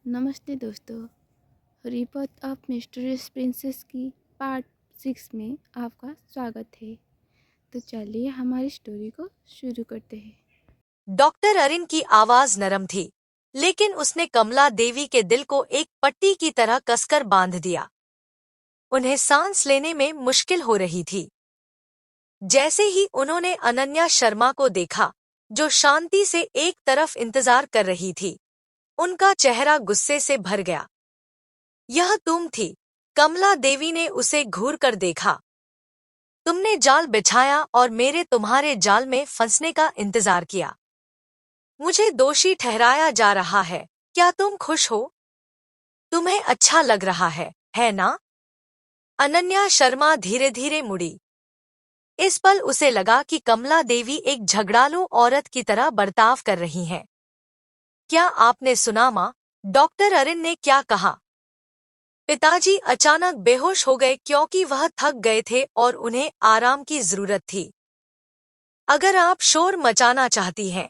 नमस्ते दोस्तों। Report of mysterious princess की पार्ट 6 में आपका स्वागत है। तो चलिए हमारी स्टोरी को शुरू करते हैं। डॉक्टर अरिन की आवाज नरम थी, लेकिन उसने कमला देवी के दिल को एक पट्टी की तरह कसकर बांध दिया। उन्हें सांस लेने में मुश्किल हो रही थी। जैसे ही उन्होंने अनन्या शर्मा को देखा, जो शांति से एक तरफ इंतजार कर रही थी, उनका चेहरा गुस्से से भर गया। यह तुम थी? कमला देवी ने उसे घूर कर देखा। तुमने जाल बिछाया और मेरे तुम्हारे जाल में फंसने का इंतजार किया। मुझे दोषी ठहराया जा रहा है। क्या तुम खुश हो? तुम्हें अच्छा लग रहा है ना? अनन्या शर्मा धीरे धीरे मुड़ी। इस पल उसे लगा कि कमला देवी एक झगड़ालू औरत की तरह बर्ताव कर रही हैं। क्या आपने सुना माँ? डॉक्टर अरिन ने क्या कहा? पिताजी अचानक बेहोश हो गए क्योंकि वह थक गए थे और उन्हें आराम की जरूरत थी। अगर आप शोर मचाना चाहती हैं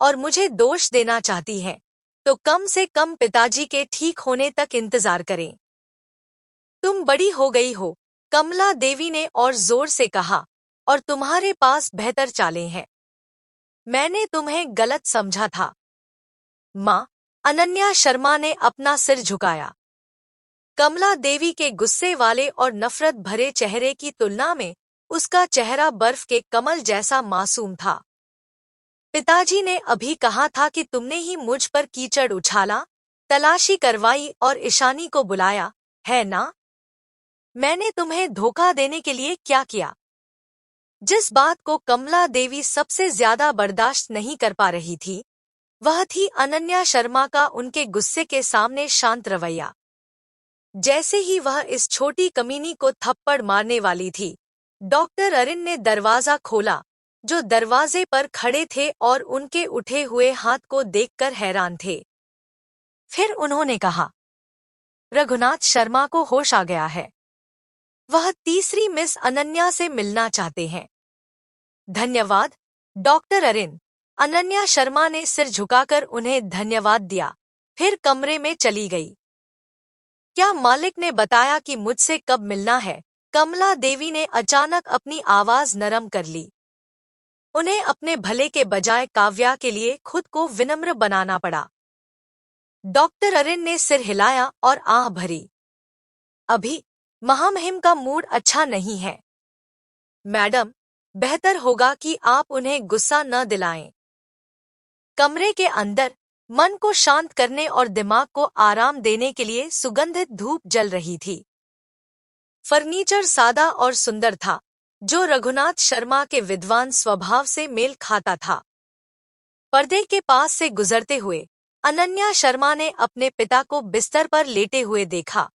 और मुझे दोष देना चाहती हैं, तो कम से कम पिताजी के ठीक होने तक इंतजार करें। तुम बड़ी हो गई हो, कमला देवी ने और जोर से कहा, और तुम्हारे पास बेहतर चालें हैं। मैंने तुम्हें गलत समझा था। माँ, अनन्या शर्मा ने अपना सिर झुकाया। कमला देवी के गुस्से वाले और नफरत भरे चेहरे की तुलना में उसका चेहरा बर्फ के कमल जैसा मासूम था। पिताजी ने अभी कहा था कि तुमने ही मुझ पर कीचड़ उछाला, तलाशी करवाई और ईशानी को बुलाया, है ना? मैंने तुम्हें धोखा देने के लिए क्या किया? जिस बात को कमला देवी सबसे ज्यादा बर्दाश्त नहीं कर पा रही थी, वह थी अनन्या शर्मा का उनके गुस्से के सामने शांत रवैया। जैसे ही वह इस छोटी कमीनी को थप्पड़ मारने वाली थी, डॉक्टर अरिन ने दरवाजा खोला, जो दरवाजे पर खड़े थे और उनके उठे हुए हाथ को देखकर हैरान थे। फिर उन्होंने कहा, रघुनाथ शर्मा को होश आ गया है। वह तीसरी मिस अनन्या से मिलना चाहते हैं। धन्यवाद, डॉक्टर अरिन। अनन्या शर्मा ने सिर झुकाकर उन्हें धन्यवाद दिया, फिर कमरे में चली गई। क्या मालिक ने बताया कि मुझसे कब मिलना है? कमला देवी ने अचानक अपनी आवाज नरम कर ली। उन्हें अपने भले के बजाय काव्या के लिए खुद को विनम्र बनाना पड़ा। डॉक्टर अरिन ने सिर हिलाया और आह भरी। अभी महामहिम का मूड अच्छा नहीं है। मैडम, बेहतर होगा कि आप उन्हें गुस्सा न दिलाएं। कमरे के अंदर मन को शांत करने और दिमाग को आराम देने के लिए सुगंधित धूप जल रही थी। फर्नीचर सादा और सुंदर था, जो रघुनाथ शर्मा के विद्वान स्वभाव से मेल खाता था। पर्दे के पास से गुजरते हुए अनन्या शर्मा ने अपने पिता को बिस्तर पर लेटे हुए देखा।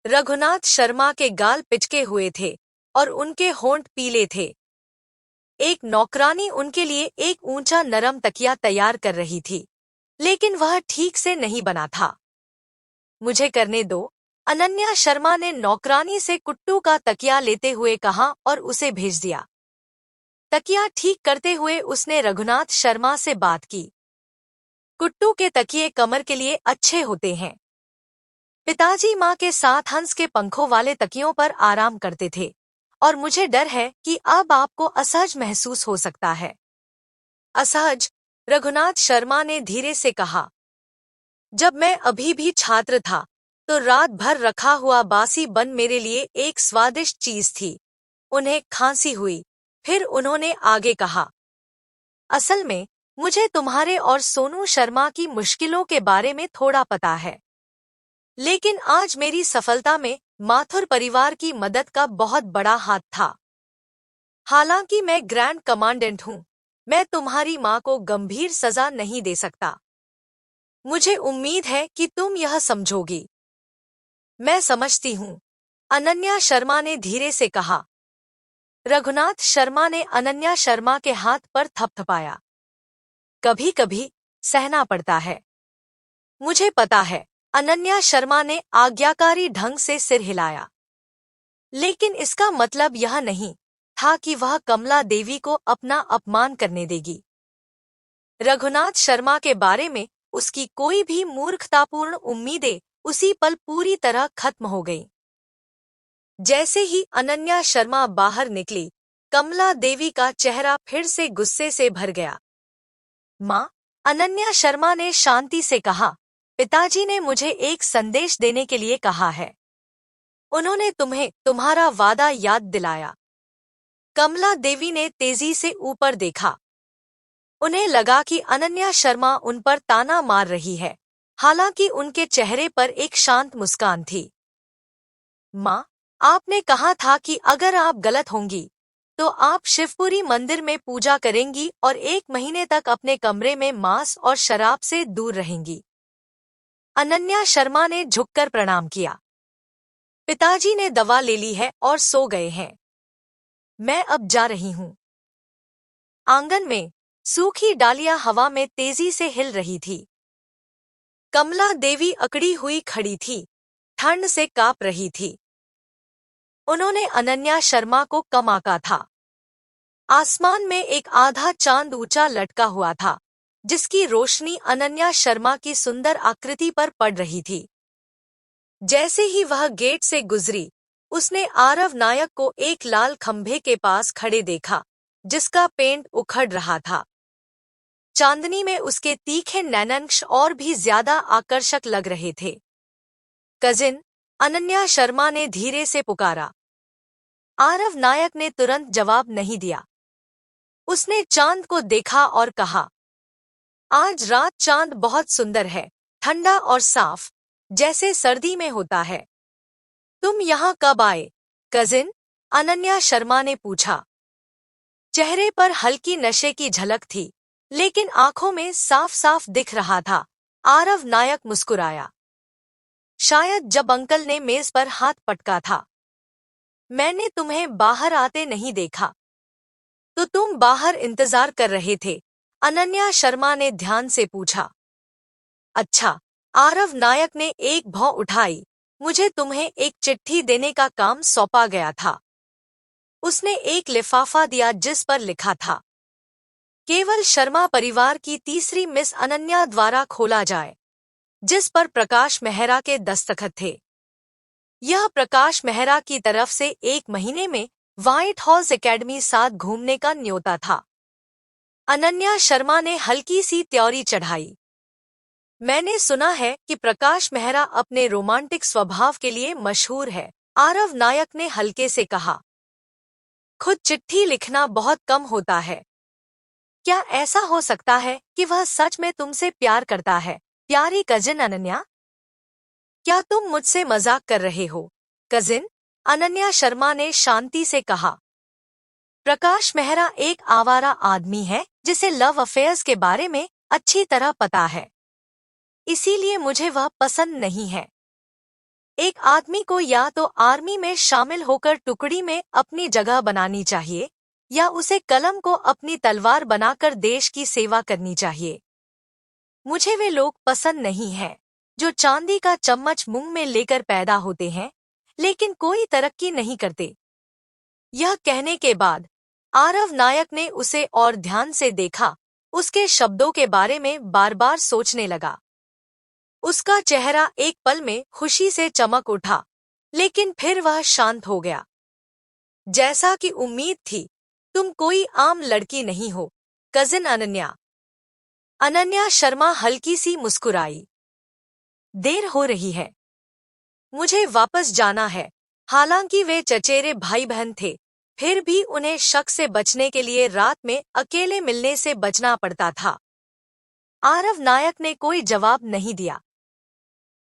रघुनाथ शर्मा के गाल पिचके हुए थे और उनके होंठ पीले थे। एक नौकरानी उनके लिए एक ऊंचा नरम तकिया तैयार कर रही थी, लेकिन वह ठीक से नहीं बना था। मुझे करने दो, अनन्या शर्मा ने नौकरानी से कुट्टू का तकिया लेते हुए कहा और उसे भेज दिया। तकिया ठीक करते हुए उसने रघुनाथ शर्मा से बात की। कुट्टू के तकिए कमर के लिए अच्छे होते हैं। पिताजी माँ के साथ हंस के पंखों वाले तकियों पर आराम करते थे, और मुझे डर है कि अब आपको असहज महसूस हो सकता है। असहज? रघुनाथ शर्मा ने धीरे से कहा। जब मैं अभी भी छात्र था, तो रात भर रखा हुआ बासी बन मेरे लिए एक स्वादिष्ट चीज थी। उन्हें खांसी हुई। फिर उन्होंने आगे कहा, असल में मुझे तुम्हारे और सोनू शर्मा की मुश्किलों के बारे में थोड़ा पता है, लेकिन आज मेरी सफलता में माथुर परिवार की मदद का बहुत बड़ा हाथ था। हालांकि मैं ग्रैंड कमांडेंट हूँ, मैं तुम्हारी माँ को गंभीर सजा नहीं दे सकता। मुझे उम्मीद है कि तुम यह समझोगी। मैं समझती हूँ, अनन्या शर्मा ने धीरे से कहा। रघुनाथ शर्मा ने अनन्या शर्मा के हाथ पर थपथपाया। कभी कभी सहना पड़ता है। मुझे पता है, अनन्या शर्मा ने आज्ञाकारी ढंग से सिर हिलाया। लेकिन इसका मतलब यह नहीं था कि वह कमला देवी को अपना अपमान करने देगी। रघुनाथ शर्मा के बारे में उसकी कोई भी मूर्खतापूर्ण उम्मीदें उसी पल पूरी तरह खत्म हो गईं। जैसे ही अनन्या शर्मा बाहर निकली, कमला देवी का चेहरा फिर से गुस्से से भर गया। माँ, अनन्या शर्मा ने शांति से कहा, पिताजी ने मुझे एक संदेश देने के लिए कहा है। उन्होंने तुम्हें तुम्हारा वादा याद दिलाया। कमला देवी ने तेजी से ऊपर देखा। उन्हें लगा कि अनन्या शर्मा उन पर ताना मार रही है, हालांकि उनके चेहरे पर एक शांत मुस्कान थी। माँ, आपने कहा था कि अगर आप गलत होंगी तो आप शिवपुरी मंदिर में पूजा करेंगी और 1 महीने तक अपने कमरे में मांस और शराब से दूर रहेंगी। अनन्या शर्मा ने झुककर प्रणाम किया। पिताजी ने दवा ले ली है और सो गए हैं। मैं अब जा रही हूँ। आंगन में सूखी डालियां हवा में तेजी से हिल रही थी। कमला देवी अकड़ी हुई खड़ी थी, ठंड से कांप रही थी। उन्होंने अनन्या शर्मा को कम आंका था। आसमान में एक आधा चांद ऊंचा लटका हुआ था, जिसकी रोशनी अनन्या शर्मा की सुंदर आकृति पर पड़ रही थी। जैसे ही वह गेट से गुजरी, उसने आरव नायक को एक लाल खंभे के पास खड़े देखा, जिसका पेंट उखड़ रहा था। चांदनी में उसके तीखे नैनंक्ष और भी ज्यादा आकर्षक लग रहे थे। कजिन, अनन्या शर्मा ने धीरे से पुकारा। आरव नायक ने तुरंत जवाब नहीं दिया। उसने चांद को देखा और कहा, आज रात चांद बहुत सुंदर है, ठंडा और साफ, जैसे सर्दी में होता है। तुम यहाँ कब आए, कजिन? अनन्या शर्मा ने पूछा। चेहरे पर हल्की नशे की झलक थी, लेकिन आंखों में साफ साफ दिख रहा था। आरव नायक मुस्कुराया। शायद जब अंकल ने मेज पर हाथ पटका था। मैंने तुम्हें बाहर आते नहीं देखा, तो तुम बाहर इंतजार कर रहे थे? अनन्या शर्मा ने ध्यान से पूछा। अच्छा, आरव नायक ने एक भौं उठाई। मुझे तुम्हें एक चिट्ठी देने का काम सौंपा गया था। उसने एक लिफाफा दिया जिस पर लिखा था, केवल शर्मा परिवार की तीसरी मिस अनन्या द्वारा खोला जाए, जिस पर प्रकाश मेहरा के दस्तखत थे। यह प्रकाश मेहरा की तरफ से 1 महीने में व्हाइट हाउस एकेडमी साथ घूमने का न्योता था। अनन्या शर्मा ने हल्की सी त्योरी चढ़ाई। मैंने सुना है कि प्रकाश मेहरा अपने रोमांटिक स्वभाव के लिए मशहूर है, आरव नायक ने हल्के से कहा। खुद चिट्ठी लिखना बहुत कम होता है। क्या ऐसा हो सकता है कि वह सच में तुमसे प्यार करता है, प्यारी कजिन अनन्या? क्या तुम मुझसे मजाक कर रहे हो, कजिन? अनन्या शर्मा ने शांति से कहा। प्रकाश मेहरा एक आवारा आदमी है जिसे लव अफेयर्स के बारे में अच्छी तरह पता है, इसीलिए मुझे वह पसंद नहीं है। एक आदमी को या तो आर्मी में शामिल होकर टुकड़ी में अपनी जगह बनानी चाहिए, या उसे कलम को अपनी तलवार बनाकर देश की सेवा करनी चाहिए। मुझे वे लोग पसंद नहीं हैं जो चांदी का चम्मच मुंह में लेकर पैदा होते हैं, लेकिन कोई तरक्की नहीं करते। यह कहने के बाद आरव नायक ने उसे और ध्यान से देखा। उसके शब्दों के बारे में बार बार सोचने लगा। उसका चेहरा एक पल में खुशी से चमक उठा, लेकिन फिर वह शांत हो गया। जैसा कि उम्मीद थी, तुम कोई आम लड़की नहीं हो, कजिन अनन्या। अनन्या शर्मा हल्की सी मुस्कुराई। देर हो रही है, मुझे वापस जाना है। हालांकि वे चचेरे भाई बहन थे, फिर भी उन्हें शक से बचने के लिए रात में अकेले मिलने से बचना पड़ता था। आरव नायक ने कोई जवाब नहीं दिया।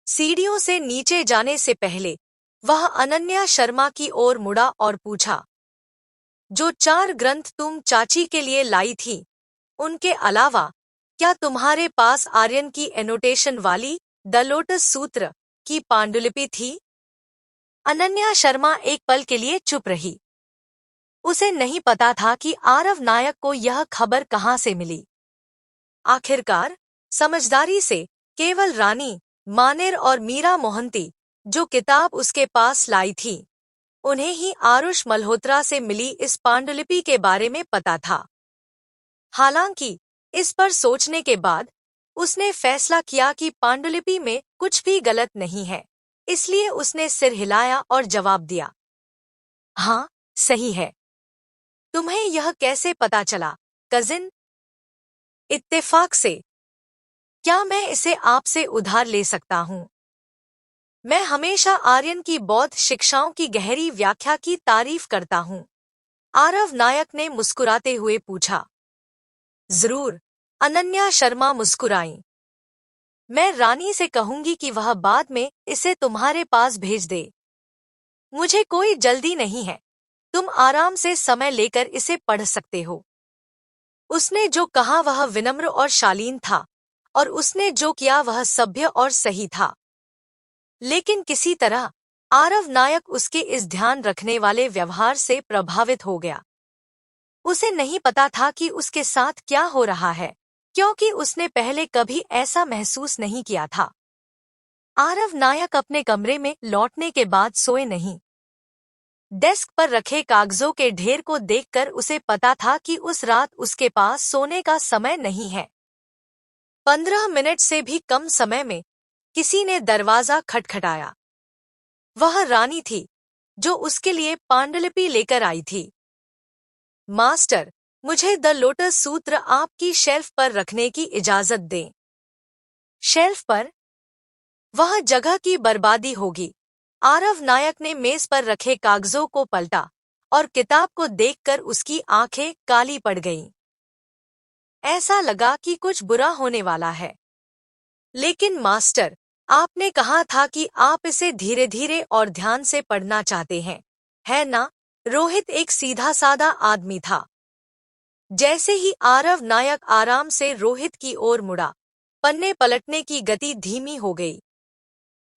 सीढ़ियों से नीचे जाने से पहले वह अनन्या शर्मा की ओर मुड़ा और पूछा, जो 4 ग्रंथ तुम चाची के लिए लाई थी, उनके अलावा क्या तुम्हारे पास आर्यन की एनोटेशन वाली द लोटस सूत्र की पांडुलिपि थी? अनन्या शर्मा एक पल के लिए चुप रही। उसे नहीं पता था कि आरव नायक को यह खबर कहां से मिली। आखिरकार समझदारी से केवल रानी मानेर और मीरा मोहंती, जो किताब उसके पास लाई थी, उन्हें ही आरुष मल्होत्रा से मिली इस पांडुलिपि के बारे में पता था। हालांकि इस पर सोचने के बाद उसने फैसला किया कि पांडुलिपि में कुछ भी गलत नहीं है, इसलिए उसने सिर हिलाया और जवाब दिया, हाँ, सही है। तुम्हें यह कैसे पता चला, कजिन? इत्तेफाक से। क्या मैं इसे आपसे उधार ले सकता हूँ? मैं हमेशा आर्यन की बौद्ध शिक्षाओं की गहरी व्याख्या की तारीफ करता हूँ। आरव नायक ने मुस्कुराते हुए पूछा। जरूर, अनन्या शर्मा मुस्कुराईं। मैं रानी से कहूंगी कि वह बाद में इसे तुम्हारे पास भेज दे। मुझे कोई जल्दी नहीं है, तुम आराम से समय लेकर इसे पढ़ सकते हो। उसने जो कहा वह विनम्र और शालीन था, और उसने जो किया वह सभ्य और सही था। लेकिन किसी तरह आरव नायक उसके इस ध्यान रखने वाले व्यवहार से प्रभावित हो गया। उसे नहीं पता था कि उसके साथ क्या हो रहा है, क्योंकि उसने पहले कभी ऐसा महसूस नहीं किया था। आरव नायक अपने कमरे में लौटने के बाद सोए नहीं। डेस्क पर रखे कागजों के ढेर को देखकर उसे पता था कि उस रात उसके पास सोने का समय नहीं है। 15 मिनट से भी कम समय में किसी ने दरवाजा खटखटाया। वह रानी थी, जो उसके लिए पांडुलिपि लेकर आई थी। मास्टर, मुझे द लोटस सूत्र आपकी शेल्फ पर रखने की इजाजत दें। शेल्फ पर? वह जगह की बर्बादी होगी। आरव नायक ने मेज पर रखे कागजों को पलटा और किताब को देखकर उसकी आंखें काली पड़ गईं। ऐसा लगा कि कुछ बुरा होने वाला है। लेकिन मास्टर, आपने कहा था कि आप इसे धीरे धीरे और ध्यान से पढ़ना चाहते हैं, है ना? रोहित एक सीधा साधा आदमी था। जैसे ही आरव नायक आराम से रोहित की ओर मुड़ा, पन्ने पलटने की गति धीमी हो गई।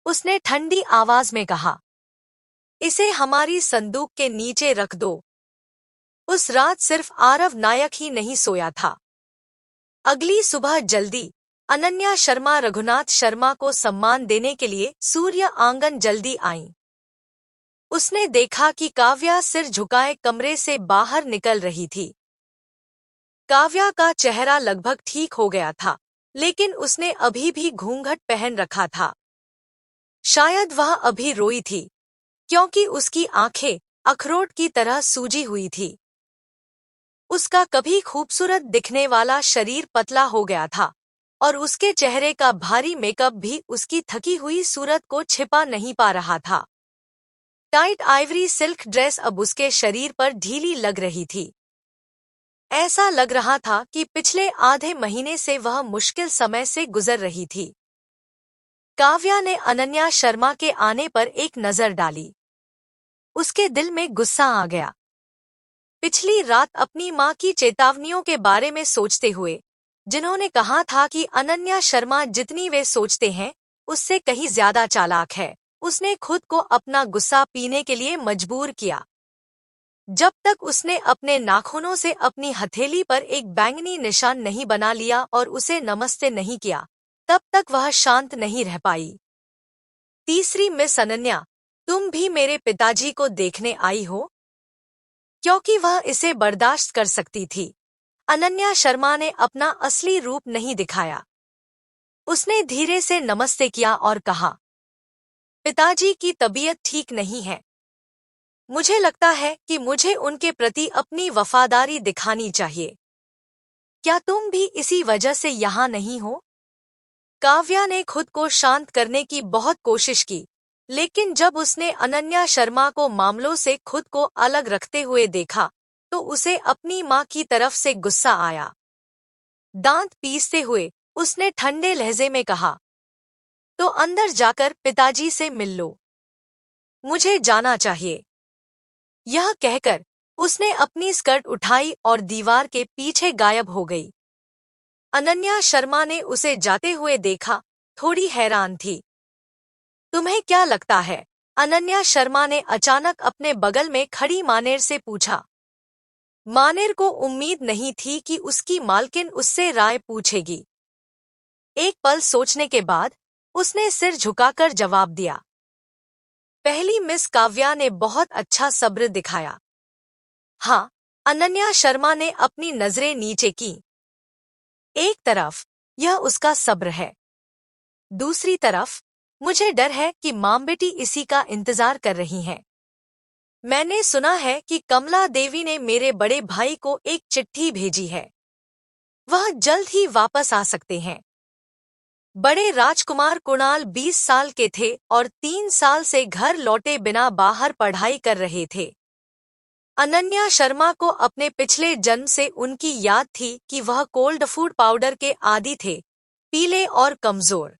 उसने ठंडी आवाज में कहा, इसे हमारी संदूक के नीचे रख दो। उस रात सिर्फ आरव नायक ही नहीं सोया था। अगली सुबह जल्दी अनन्या शर्मा रघुनाथ शर्मा को सम्मान देने के लिए सूर्य आंगन जल्दी आईं। उसने देखा कि काव्या सिर झुकाए कमरे से बाहर निकल रही थी। काव्या का चेहरा लगभग ठीक हो गया था, लेकिन उसने अभी भी घूंघट पहन रखा था। शायद वह अभी रोई थी, क्योंकि उसकी आंखें अखरोट की तरह सूजी हुई थी। उसका कभी खूबसूरत दिखने वाला शरीर पतला हो गया था, और उसके चेहरे का भारी मेकअप भी उसकी थकी हुई सूरत को छिपा नहीं पा रहा था। टाइट आइवरी सिल्क ड्रेस अब उसके शरीर पर ढीली लग रही थी। ऐसा लग रहा था कि पिछले आधे महीने से वह मुश्किल समय से गुजर रही थी। काव्या ने अनन्या शर्मा के आने पर एक नजर डाली। उसके दिल में गुस्सा आ गया। पिछली रात अपनी माँ की चेतावनियों के बारे में सोचते हुए, जिन्होंने कहा था कि अनन्या शर्मा जितनी वे सोचते हैं उससे कहीं ज्यादा चालाक है, उसने खुद को अपना गुस्सा पीने के लिए मजबूर किया। जब तक उसने अपने नाखूनों से अपनी हथेली पर एक बैंगनी निशान नहीं बना लिया और उसे नमस्ते नहीं किया, तब तक वह शांत नहीं रह पाई। तीसरी मिस अनन्या, तुम भी मेरे पिताजी को देखने आई हो? क्योंकि वह इसे बर्दाश्त कर सकती थी, अनन्या शर्मा ने अपना असली रूप नहीं दिखाया। उसने धीरे से नमस्ते किया और कहा, पिताजी की तबीयत ठीक नहीं है। मुझे लगता है कि मुझे उनके प्रति अपनी वफादारी दिखानी चाहिए। क्या तुम भी इसी वजह से यहाँ नहीं हो? काव्या ने खुद को शांत करने की बहुत कोशिश की, लेकिन जब उसने अनन्या शर्मा को मामलों से खुद को अलग रखते हुए देखा, तो उसे अपनी माँ की तरफ से गुस्सा आया। दांत पीसते हुए उसने ठंडे लहजे में कहा, तो अंदर जाकर पिताजी से मिल लो। मुझे जाना चाहिए। यह कहकर उसने अपनी स्कर्ट उठाई और दीवार के पीछे गायब हो गई। अनन्या शर्मा ने उसे जाते हुए देखा, थोड़ी हैरान थी। तुम्हें क्या लगता है? अनन्या शर्मा ने अचानक अपने बगल में खड़ी मानेर से पूछा। मानेर को उम्मीद नहीं थी कि उसकी मालकिन उससे राय पूछेगी। एक पल सोचने के बाद उसने सिर झुकाकर जवाब दिया। पहली मिस काव्या ने बहुत अच्छा सब्र दिखाया। हाँ, अनन्या शर्मा ने अपनी नजरें नीचे की। एक तरफ यह उसका सब्र है। दूसरी तरफ मुझे डर है कि माम बेटी इसी का इंतजार कर रही हैं। मैंने सुना है कि कमला देवी ने मेरे बड़े भाई को एक चिट्ठी भेजी है। वह जल्द ही वापस आ सकते हैं। बड़े राजकुमार कुणाल 20 साल के थे और 3 साल से घर लौटे बिना बाहर पढ़ाई कर रहे थे। अनन्या शर्मा को अपने पिछले जन्म से उनकी याद थी कि वह कोल्ड फूड पाउडर के आदी थे, पीले और कमजोर।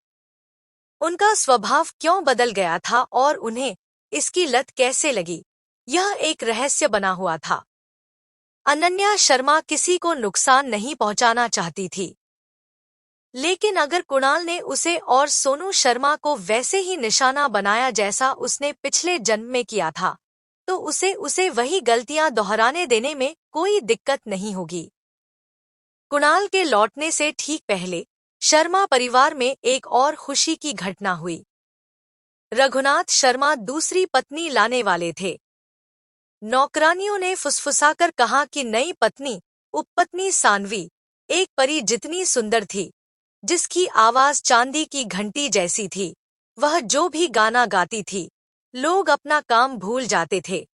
उनका स्वभाव क्यों बदल गया था और उन्हें इसकी लत कैसे लगी, यह एक रहस्य बना हुआ था। अनन्या शर्मा किसी को नुकसान नहीं पहुंचाना चाहती थी, लेकिन अगर कुणाल ने उसे और सोनू शर्मा को वैसे ही निशाना बनाया जैसा उसने पिछले जन्म में किया था, तो उसे वही गलतियां दोहराने देने में कोई दिक्कत नहीं होगी। कुणाल के लौटने से ठीक पहले शर्मा परिवार में एक और खुशी की घटना हुई। रघुनाथ शर्मा दूसरी पत्नी लाने वाले थे। नौकरानियों ने फुसफुसाकर कहा कि नई पत्नी, उपपत्नी सानवी, एक परी जितनी सुंदर थी, जिसकी आवाज चांदी की घंटी जैसी थी। वह जो भी गाना गाती थी, लोग अपना काम भूल जाते थे।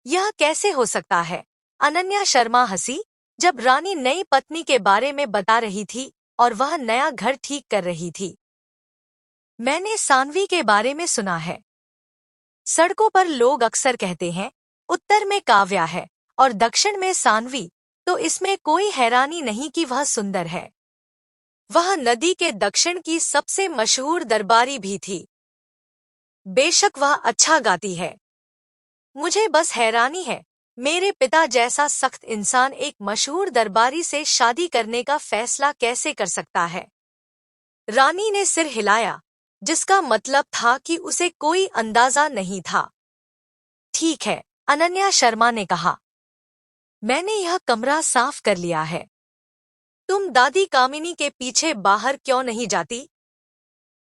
यह कैसे हो सकता है? अनन्या शर्मा हंसी जब रानी नई पत्नी के बारे में बता रही थी और वह नया घर ठीक कर रही थी। मैंने सानवी के बारे में सुना है। सड़कों पर लोग अक्सर कहते हैं, उत्तर में काव्या है और दक्षिण में सानवी, तो इसमें कोई हैरानी नहीं कि वह सुंदर है। वह नदी के दक्षिण की सबसे मशहूर दरबारी भी थी। बेशक वह अच्छा गाती है। मुझे बस हैरानी है, मेरे पिता जैसा सख्त इंसान एक मशहूर दरबारी से शादी करने का फैसला कैसे कर सकता है? रानी ने सिर हिलाया, जिसका मतलब था कि उसे कोई अंदाजा नहीं था। ठीक है, अनन्या शर्मा ने कहा। मैंने यह कमरा साफ कर लिया है। तुम दादी कामिनी के पीछे बाहर क्यों नहीं जाती?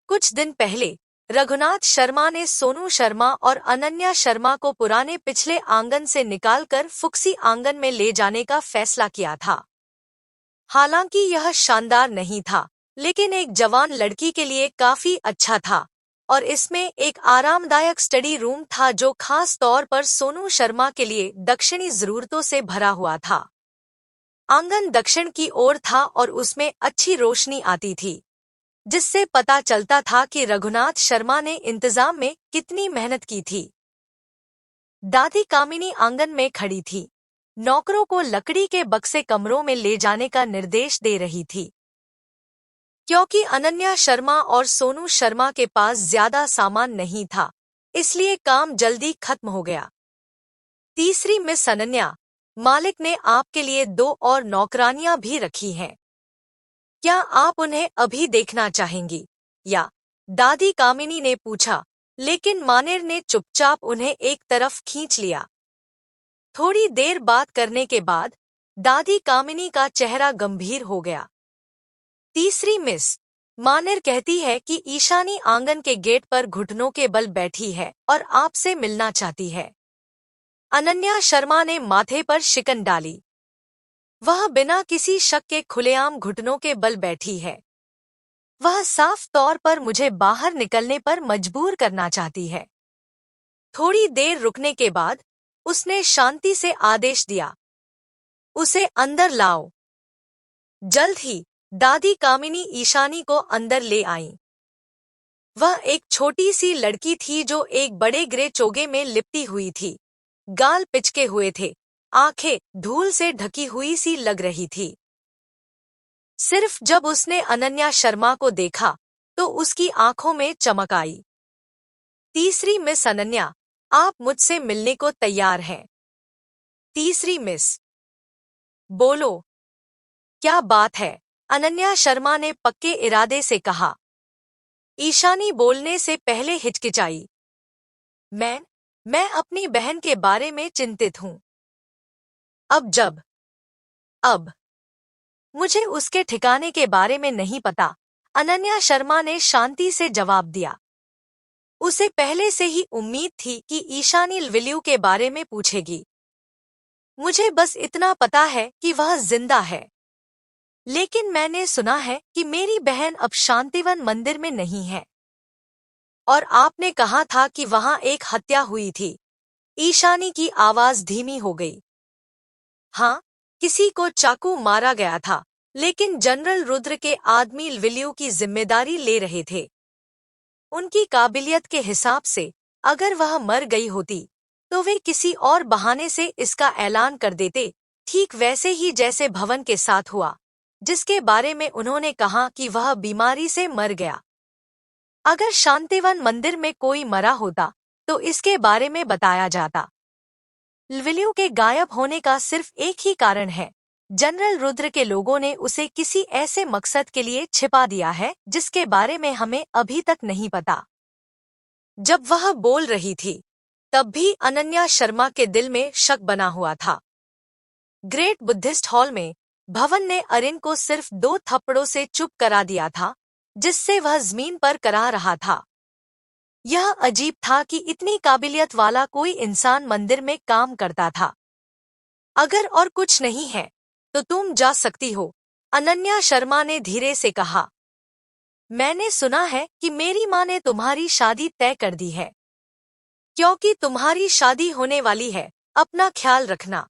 कुछ दिन पहले रघुनाथ शर्मा ने सोनू शर्मा और अनन्या शर्मा को पुराने पिछले आंगन से निकालकर फुक्सी आंगन में ले जाने का फैसला किया था। हालांकि यह शानदार नहीं था, लेकिन एक जवान लड़की के लिए काफी अच्छा था, और इसमें एक आरामदायक स्टडी रूम था जो खास तौर पर सोनू शर्मा के लिए दक्षिणी जरूरतों से भरा हुआ था। आंगन दक्षिण की ओर था और उसमें अच्छी रोशनी आती थी, जिससे पता चलता था कि रघुनाथ शर्मा ने इंतजाम में कितनी मेहनत की थी। दादी कामिनी आंगन में खड़ी थी, नौकरों को लकड़ी के बक्से कमरों में ले जाने का निर्देश दे रही थी। क्योंकि अनन्या शर्मा और सोनू शर्मा के पास ज्यादा सामान नहीं था, इसलिए काम जल्दी खत्म हो गया। तीसरी मिस अनन्या, मालिक ने आपके लिए 2 और नौकरानियां भी रखी हैं। क्या आप उन्हें अभी देखना चाहेंगी? या दादी कामिनी ने पूछा, लेकिन मानिर ने चुपचाप उन्हें एक तरफ खींच लिया। थोड़ी देर बात करने के बाद दादी कामिनी का चेहरा गंभीर हो गया। तीसरी मिस, मानिर कहती है कि ईशानी आंगन के गेट पर घुटनों के बल बैठी है और आपसे मिलना चाहती है। अनन्या शर्मा ने माथे पर शिकन डाली। वह बिना किसी शक के खुलेआम घुटनों के बल बैठी है। वह साफ तौर पर मुझे बाहर निकलने पर मजबूर करना चाहती है। थोड़ी देर रुकने के बाद उसने शांति से आदेश दिया, उसे अंदर लाओ। जल्द ही दादी कामिनी ईशानी को अंदर ले आईं। वह एक छोटी सी लड़की थी जो एक बड़े ग्रे चोगे में लिपटी हुई थी। गाल पिचके हुए थे, आंखें धूल से ढकी हुई सी लग रही थी। सिर्फ जब उसने अनन्या शर्मा को देखा तो उसकी आंखों में चमक आई। तीसरी मिस अनन्या, आप मुझसे मिलने को तैयार हैं? तीसरी मिस, बोलो, क्या बात है? अनन्या शर्मा ने पक्के इरादे से कहा। ईशानी बोलने से पहले हिचकिचाई। मैं अपनी बहन के बारे में चिंतित हूं। अब मुझे उसके ठिकाने के बारे में नहीं पता, अनन्या शर्मा ने शांति से जवाब दिया। उसे पहले से ही उम्मीद थी कि ईशानी विल्यू के बारे में पूछेगी। मुझे बस इतना पता है कि वह जिंदा है। लेकिन मैंने सुना है कि मेरी बहन अब शांतिवन मंदिर में नहीं है। और आपने कहा था कि वहां एक हत्या हुई थी। ईशानी की आवाज धीमी हो गई। हाँ, किसी को चाकू मारा गया था, लेकिन जनरल रुद्र के आदमी विलियू की जिम्मेदारी ले रहे थे। उनकी काबिलियत के हिसाब से अगर वह मर गई होती तो वे किसी और बहाने से इसका ऐलान कर देते, ठीक वैसे ही जैसे भवन के साथ हुआ, जिसके बारे में उन्होंने कहा कि वह बीमारी से मर गया। अगर शांतिवन मंदिर में कोई मरा होता तो इसके बारे में बताया जाता। विलियू के गायब होने का सिर्फ एक ही कारण है, जनरल रुद्र के लोगों ने उसे किसी ऐसे मकसद के लिए छिपा दिया है जिसके बारे में हमें अभी तक नहीं पता। जब वह बोल रही थी तब भी अनन्या शर्मा के दिल में शक बना हुआ था। ग्रेट बुद्धिस्ट हॉल में भवन ने अरिन को सिर्फ 2 थप्पड़ों से चुप करा दिया था, जिससे वह जमीन पर करा रहा था। यह अजीब था कि इतनी काबिलियत वाला कोई इंसान मंदिर में काम करता था। अगर और कुछ नहीं है तो तुम जा सकती हो, अनन्या शर्मा ने धीरे से कहा। मैंने सुना है कि मेरी माँ ने तुम्हारी शादी तय कर दी है। क्योंकि तुम्हारी शादी होने वाली है, अपना ख्याल रखना।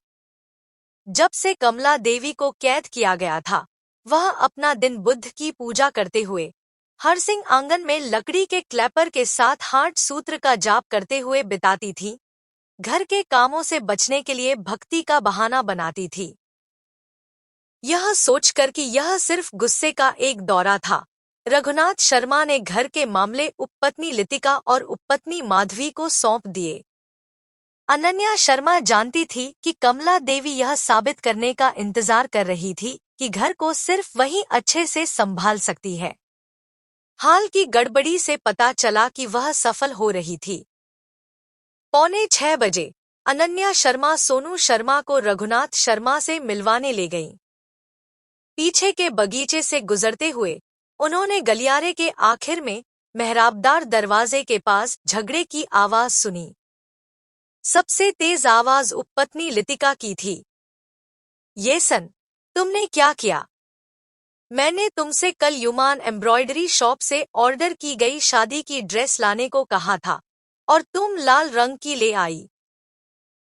जब से कमला देवी को कैद किया गया था, वह अपना दिन बुद्ध की पूजा करते हुए हरसिंह आंगन में लकड़ी के क्लैपर के साथ हार्ट सूत्र का जाप करते हुए बिताती थी। घर के कामों से बचने के लिए भक्ति का बहाना बनाती थी। यह सोचकर कि यह सिर्फ गुस्से का एक दौरा था, रघुनाथ शर्मा ने घर के मामले उपपत्नी लितिका और उपपत्नी माधवी को सौंप दिए। अनन्या शर्मा जानती थी कि कमला देवी यह साबित करने का इंतजार कर रही थी कि घर को सिर्फ वही अच्छे से संभाल सकती है। हाल की गड़बड़ी से पता चला कि वह सफल हो रही थी। 5:45 बजे अनन्या शर्मा सोनू शर्मा को रघुनाथ शर्मा से मिलवाने ले गईं। पीछे के बगीचे से गुजरते हुए उन्होंने गलियारे के आखिर में मेहराबदार दरवाजे के पास झगड़े की आवाज सुनी। सबसे तेज आवाज उपपत्नी लितिका की थी। येसन, तुमने क्या किया? मैंने तुमसे कल युमान एम्ब्रॉयडरी शॉप से ऑर्डर की गई शादी की ड्रेस लाने को कहा था और तुम लाल रंग की ले आई।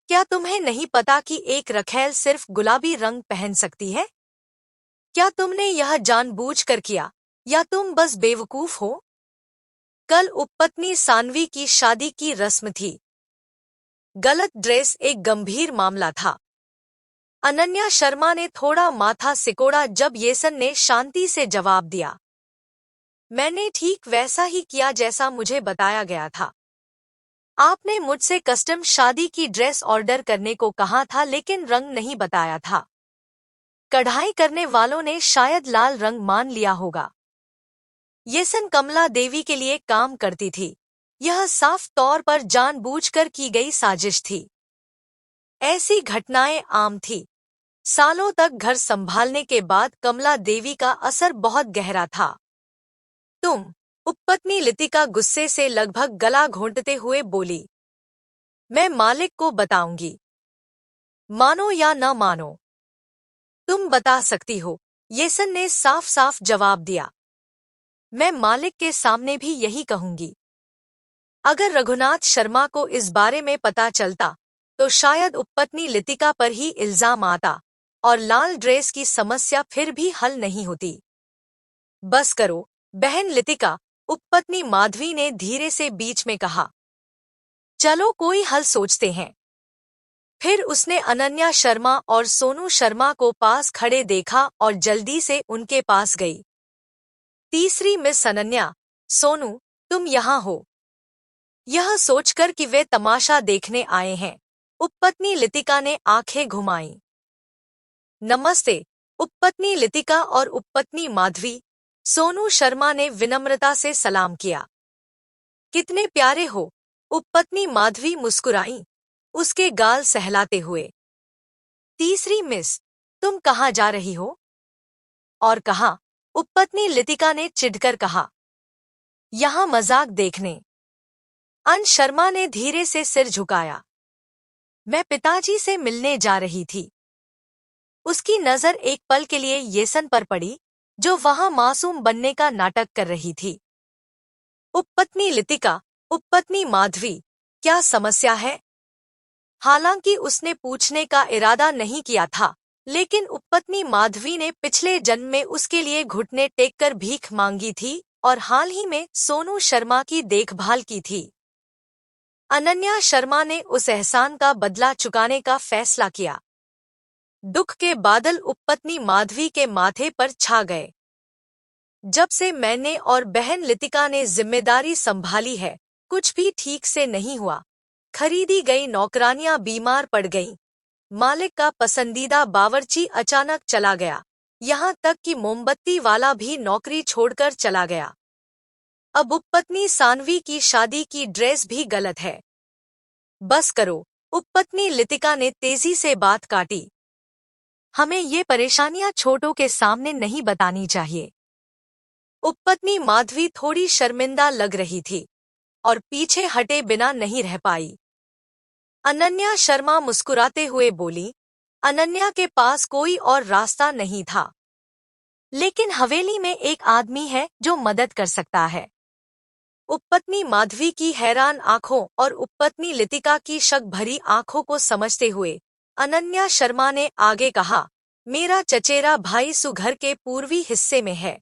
क्या तुम्हें नहीं पता कि एक रखैल सिर्फ गुलाबी रंग पहन सकती है? क्या तुमने यह जानबूझकर किया या तुम बस बेवकूफ हो? कल उपपत्नी सानवी की शादी की रस्म थी। गलत ड्रेस एक गंभीर मामला था। अनन्या शर्मा ने थोड़ा माथा सिकोड़ा जब येसन ने शांति से जवाब दिया। मैंने ठीक वैसा ही किया जैसा मुझे बताया गया था। आपने मुझसे कस्टम शादी की ड्रेस ऑर्डर करने को कहा था लेकिन रंग नहीं बताया था। कढ़ाई करने वालों ने शायद लाल रंग मान लिया होगा। येसन कमला देवी के लिए काम करती थी। यह साफ तौर पर जानबूझकर की गई साजिश थी। ऐसी घटनाएं आम थी। सालों तक घर संभालने के बाद कमला देवी का असर बहुत गहरा था। तुम, उपपत्नी लितिका गुस्से से लगभग गला घोंटते हुए बोली। मैं मालिक को बताऊंगी। मानो या न मानो, तुम बता सकती हो, येसन ने साफ साफ जवाब दिया। मैं मालिक के सामने भी यही कहूंगी। अगर रघुनाथ शर्मा को इस बारे में पता चलता तो शायद उपपत्नी लितिका पर ही इल्जाम आता और लाल ड्रेस की समस्या फिर भी हल नहीं होती। बस करो, बहन लितिका, उपपत्नी माधवी ने धीरे से बीच में कहा। चलो कोई हल सोचते हैं। फिर उसने अनन्या शर्मा और सोनू शर्मा को पास खड़े देखा और जल्दी से उनके पास गई। तीसरी मिस अनन्या, सोनू, तुम यहाँ हो। यह सोचकर कि वे तमाशा देखने आए हैं, उपपत्नी लितिका ने आंखें घुमाईं। नमस्ते, उपपत्नी लितिका और उपपत्नी माधवी, सोनू शर्मा ने विनम्रता से सलाम किया। कितने प्यारे हो, उपपत्नी माधवी मुस्कुराई, उसके गाल सहलाते हुए। तीसरी मिस, तुम कहाँ जा रही हो? और कहाँ? उपपत्नी लितिका ने चिढ़कर कहा। यहाँ मजाक देखने। अंश शर्मा ने धीरे से सिर झुकाया। मैं पिताजी से मिलने जा रही थी। उसकी नजर एक पल के लिए येसन पर पड़ी, जो वहां मासूम बनने का नाटक कर रही थी। उपपत्नी लितिका, उपपत्नी माधवी, क्या समस्या है? हालांकि उसने पूछने का इरादा नहीं किया था, लेकिन उपपत्नी माधवी ने पिछले जन्म में उसके लिए घुटने टेककर भीख मांगी थी और हाल ही में सोनू शर्मा की देखभाल की थी। अनन्या शर्मा ने उस एहसान का बदला चुकाने का फैसला किया। दुख के बादल उपपत्नी माधवी के माथे पर छा गए। जब से मैंने और बहन लितिका ने जिम्मेदारी संभाली है, कुछ भी ठीक से नहीं हुआ। खरीदी गई नौकरानियां बीमार पड़ गईं। मालिक का पसंदीदा बावर्ची अचानक चला गया। यहाँ तक कि मोमबत्ती वाला भी नौकरी छोड़कर चला गया। अब उपपत्नी सानवी की शादी की ड्रेस भी गलत है। बस करो, उपपत्नी लितिका ने तेजी से बात काटी। हमें ये परेशानियां छोटों के सामने नहीं बतानी चाहिए। उपपत्नी माधवी थोड़ी शर्मिंदा लग रही थी और पीछे हटे बिना नहीं रह पाई। अनन्या शर्मा मुस्कुराते हुए बोली, अनन्या के पास कोई और रास्ता नहीं था, लेकिन हवेली में एक आदमी है जो मदद कर सकता है। उपपत्नी माधवी की हैरान आंखों और उपपत्नी लितिका की शक भरी आंखों को समझते हुए अनन्या शर्मा ने आगे कहा, मेरा चचेरा भाई सुघर के पूर्वी हिस्से में है।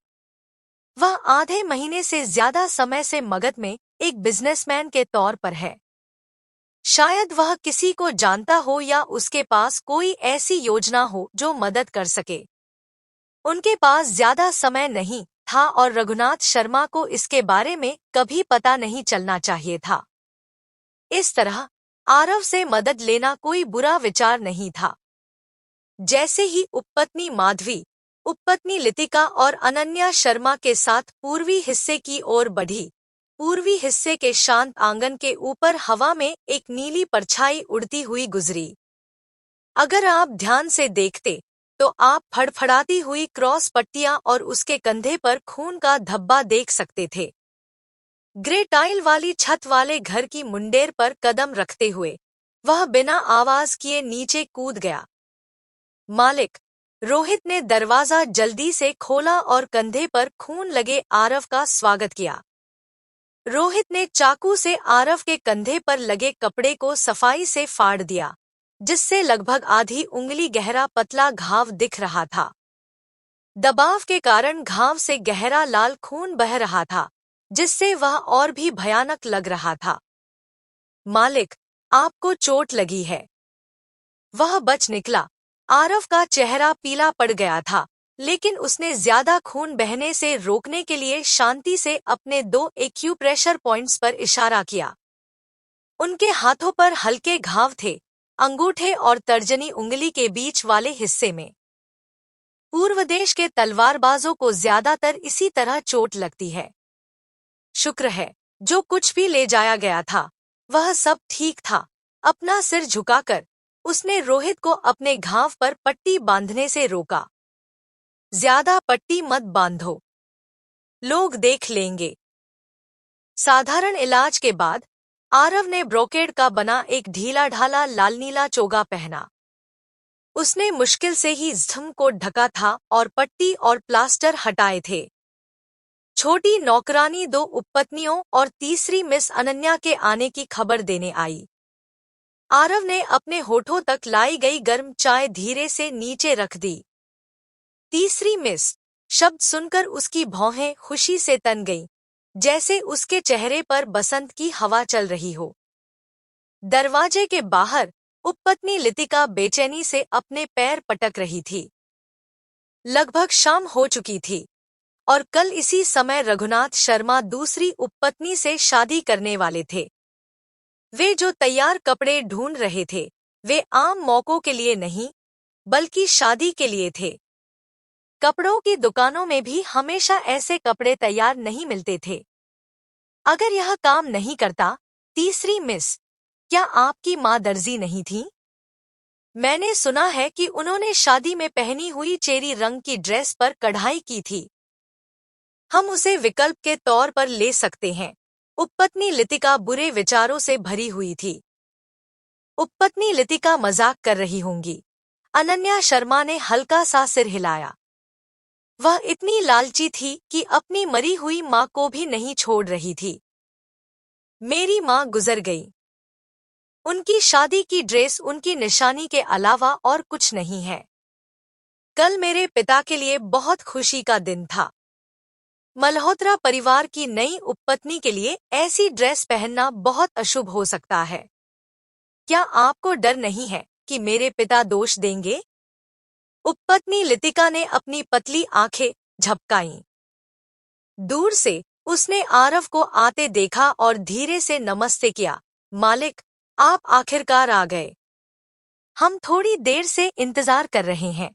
वह आधे महीने से ज्यादा समय से मगध में एक बिजनेसमैन के तौर पर है। शायद वह किसी को जानता हो या उसके पास कोई ऐसी योजना हो जो मदद कर सके। उनके पास ज्यादा समय नहीं था और रघुनाथ शर्मा को इसके बारे में कभी पता नहीं चलना चाहिए था। इस तरह आरव से मदद लेना कोई बुरा विचार नहीं था। जैसे ही उपपत्नी माधवी, उपपत्नी लितिका और अनन्या शर्मा के साथ पूर्वी हिस्से की ओर बढ़ी, पूर्वी हिस्से के शांत आंगन के ऊपर हवा में एक नीली परछाई उड़ती हुई गुजरी। अगर आप ध्यान से देखते तो आप फड़फड़ाती हुई क्रॉस पट्टियां और उसके कंधे पर खून का धब्बा देख सकते थे। ग्रे टाइल वाली छत वाले घर की मुंडेर पर कदम रखते हुए वह बिना आवाज किए नीचे कूद गया। मालिक, रोहित ने दरवाजा जल्दी से खोला और कंधे पर खून लगे आरव का स्वागत किया। रोहित ने चाकू से आरव के कंधे पर लगे कपड़े को सफाई से फाड़ दिया, जिससे लगभग आधी उंगली गहरा पतला घाव दिख रहा था। दबाव के कारण घाव से गहरा लाल खून बह रहा था, जिससे वह और भी भयानक लग रहा था। मालिक, आपको चोट लगी है। वह बच निकला। आरव का चेहरा पीला पड़ गया था, लेकिन उसने ज्यादा खून बहने से रोकने के लिए शांति से अपने 2 एक्यूप्रेशर पॉइंट्स पर इशारा किया। उनके हाथों पर हल्के घाव थे, अंगूठे और तर्जनी उंगली के बीच वाले हिस्से में। पूर्व देश के तलवारबाजों को ज्यादातर इसी तरह चोट लगती है। शुक्र है, जो कुछ भी ले जाया गया था वह सब ठीक था। अपना सिर झुकाकर उसने रोहित को अपने घाव पर पट्टी बांधने से रोका। ज्यादा पट्टी मत बांधो, लोग देख लेंगे। साधारण इलाज के बाद आरव ने ब्रोकेड का बना एक ढीला ढाला लाल नीला चोगा पहना। उसने मुश्किल से ही जख्म को ढका था और पट्टी और प्लास्टर हटाए थे। छोटी नौकरानी 2 उपपत्नियों और तीसरी मिस अनन्या के आने की खबर देने आई। आरव ने अपने होठों तक लाई गई गर्म चाय धीरे से नीचे रख दी। तीसरी मिस शब्द सुनकर उसकी भौहें खुशी से तन गईं, जैसे उसके चेहरे पर बसंत की हवा चल रही हो। दरवाजे के बाहर उपपत्नी लितिका बेचैनी से अपने पैर पटक रही थी। लगभग शाम हो चुकी थी और कल इसी समय रघुनाथ शर्मा दूसरी उपपत्नी से शादी करने वाले थे। वे जो तैयार कपड़े ढूंढ रहे थे, वे आम मौकों के लिए नहीं, बल्कि शादी के लिए थे। कपड़ों की दुकानों में भी हमेशा ऐसे कपड़े तैयार नहीं मिलते थे। अगर यह काम नहीं करता, तीसरी मिस, क्या आपकी माँ दर्जी नहीं थी? मैंने सुना है कि उन्होंने शादी में पहनी हुई चेरी रंग की ड्रेस पर कढ़ाई की थी। हम उसे विकल्प के तौर पर ले सकते हैं। उपपत्नी लितिका बुरे विचारों से भरी हुई थी। उपपत्नी लितिका मजाक कर रही होंगी। अनन्या शर्मा ने हल्का सा सिर हिलाया। वह इतनी लालची थी कि अपनी मरी हुई माँ को भी नहीं छोड़ रही थी। मेरी माँ गुजर गई। उनकी शादी की ड्रेस उनकी निशानी के अलावा और कुछ नहीं है। कल मेरे पिता के लिए बहुत खुशी का दिन था। मल्होत्रा परिवार की नई उपपत्नी के लिए ऐसी ड्रेस पहनना बहुत अशुभ हो सकता है। क्या आपको डर नहीं है कि मेरे पिता दोष देंगे? उपपत्नी लितिका ने अपनी पतली आंखें झपकाईं। दूर से उसने आरव को आते देखा और धीरे से नमस्ते किया। मालिक, आप आखिरकार आ गए। हम थोड़ी देर से इंतजार कर रहे हैं।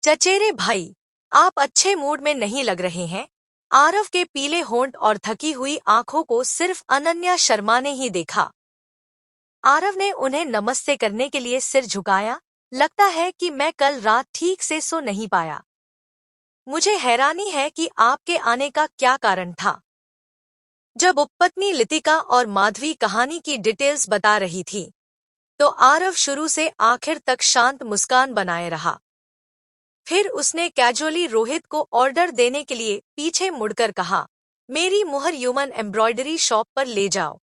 चचेरे भाई, आप अच्छे मूड में नहीं लग रहे हैं। आरव के पीले होंठ और थकी हुई आंखों को सिर्फ अनन्या शर्मा ने ही देखा। आरव ने उन्हें नमस्ते करने के लिए सिर झुकाया। लगता है कि मैं कल रात ठीक से सो नहीं पाया। मुझे हैरानी है कि आपके आने का क्या कारण था। जब उपपत्नी लितिका और माधवी कहानी की डिटेल्स बता रही थी, तो आरव शुरू से आखिर तक शांत मुस्कान बनाए रहा। फिर उसने कैजुअली रोहित को ऑर्डर देने के लिए पीछे मुड़कर कहा, मेरी मुहर ह्यूमन एम्ब्रॉयडरी शॉप पर ले जाओ।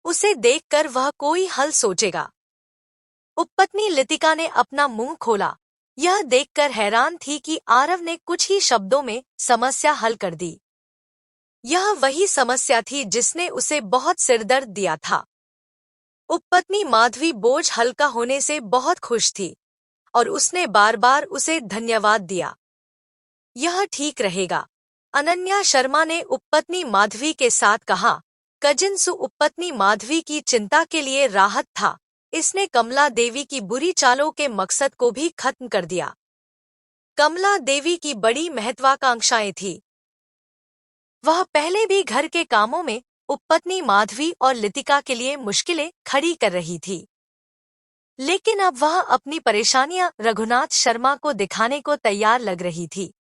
उसे देखकर वह कोई हल सोचेगा। उपपत्नी लितिका ने अपना मुंह खोला। यह देखकर हैरान थी कि आरव ने कुछ ही शब्दों में समस्या हल कर दी। यह वही समस्या थी जिसने उसे बहुत सिरदर्द दिया था। उपपत्नी माधवी बोझ हल्का होने से बहुत खुश थी और उसने बार बार उसे धन्यवाद दिया। यह ठीक रहेगा, अनन्या शर्मा ने उपपत्नी माधवी के साथ कहा। कजिन्सु उपपत्नी माधवी की चिंता के लिए राहत था। इसने कमला देवी की बुरी चालों के मकसद को भी खत्म कर दिया। कमला देवी की बड़ी महत्वाकांक्षाएं थी। वह पहले भी घर के कामों में उपपत्नी माधवी और लितिका के लिए मुश्किलें खड़ी कर रही थी, लेकिन अब वह अपनी परेशानियां रघुनाथ शर्मा को दिखाने को तैयार लग रही थी।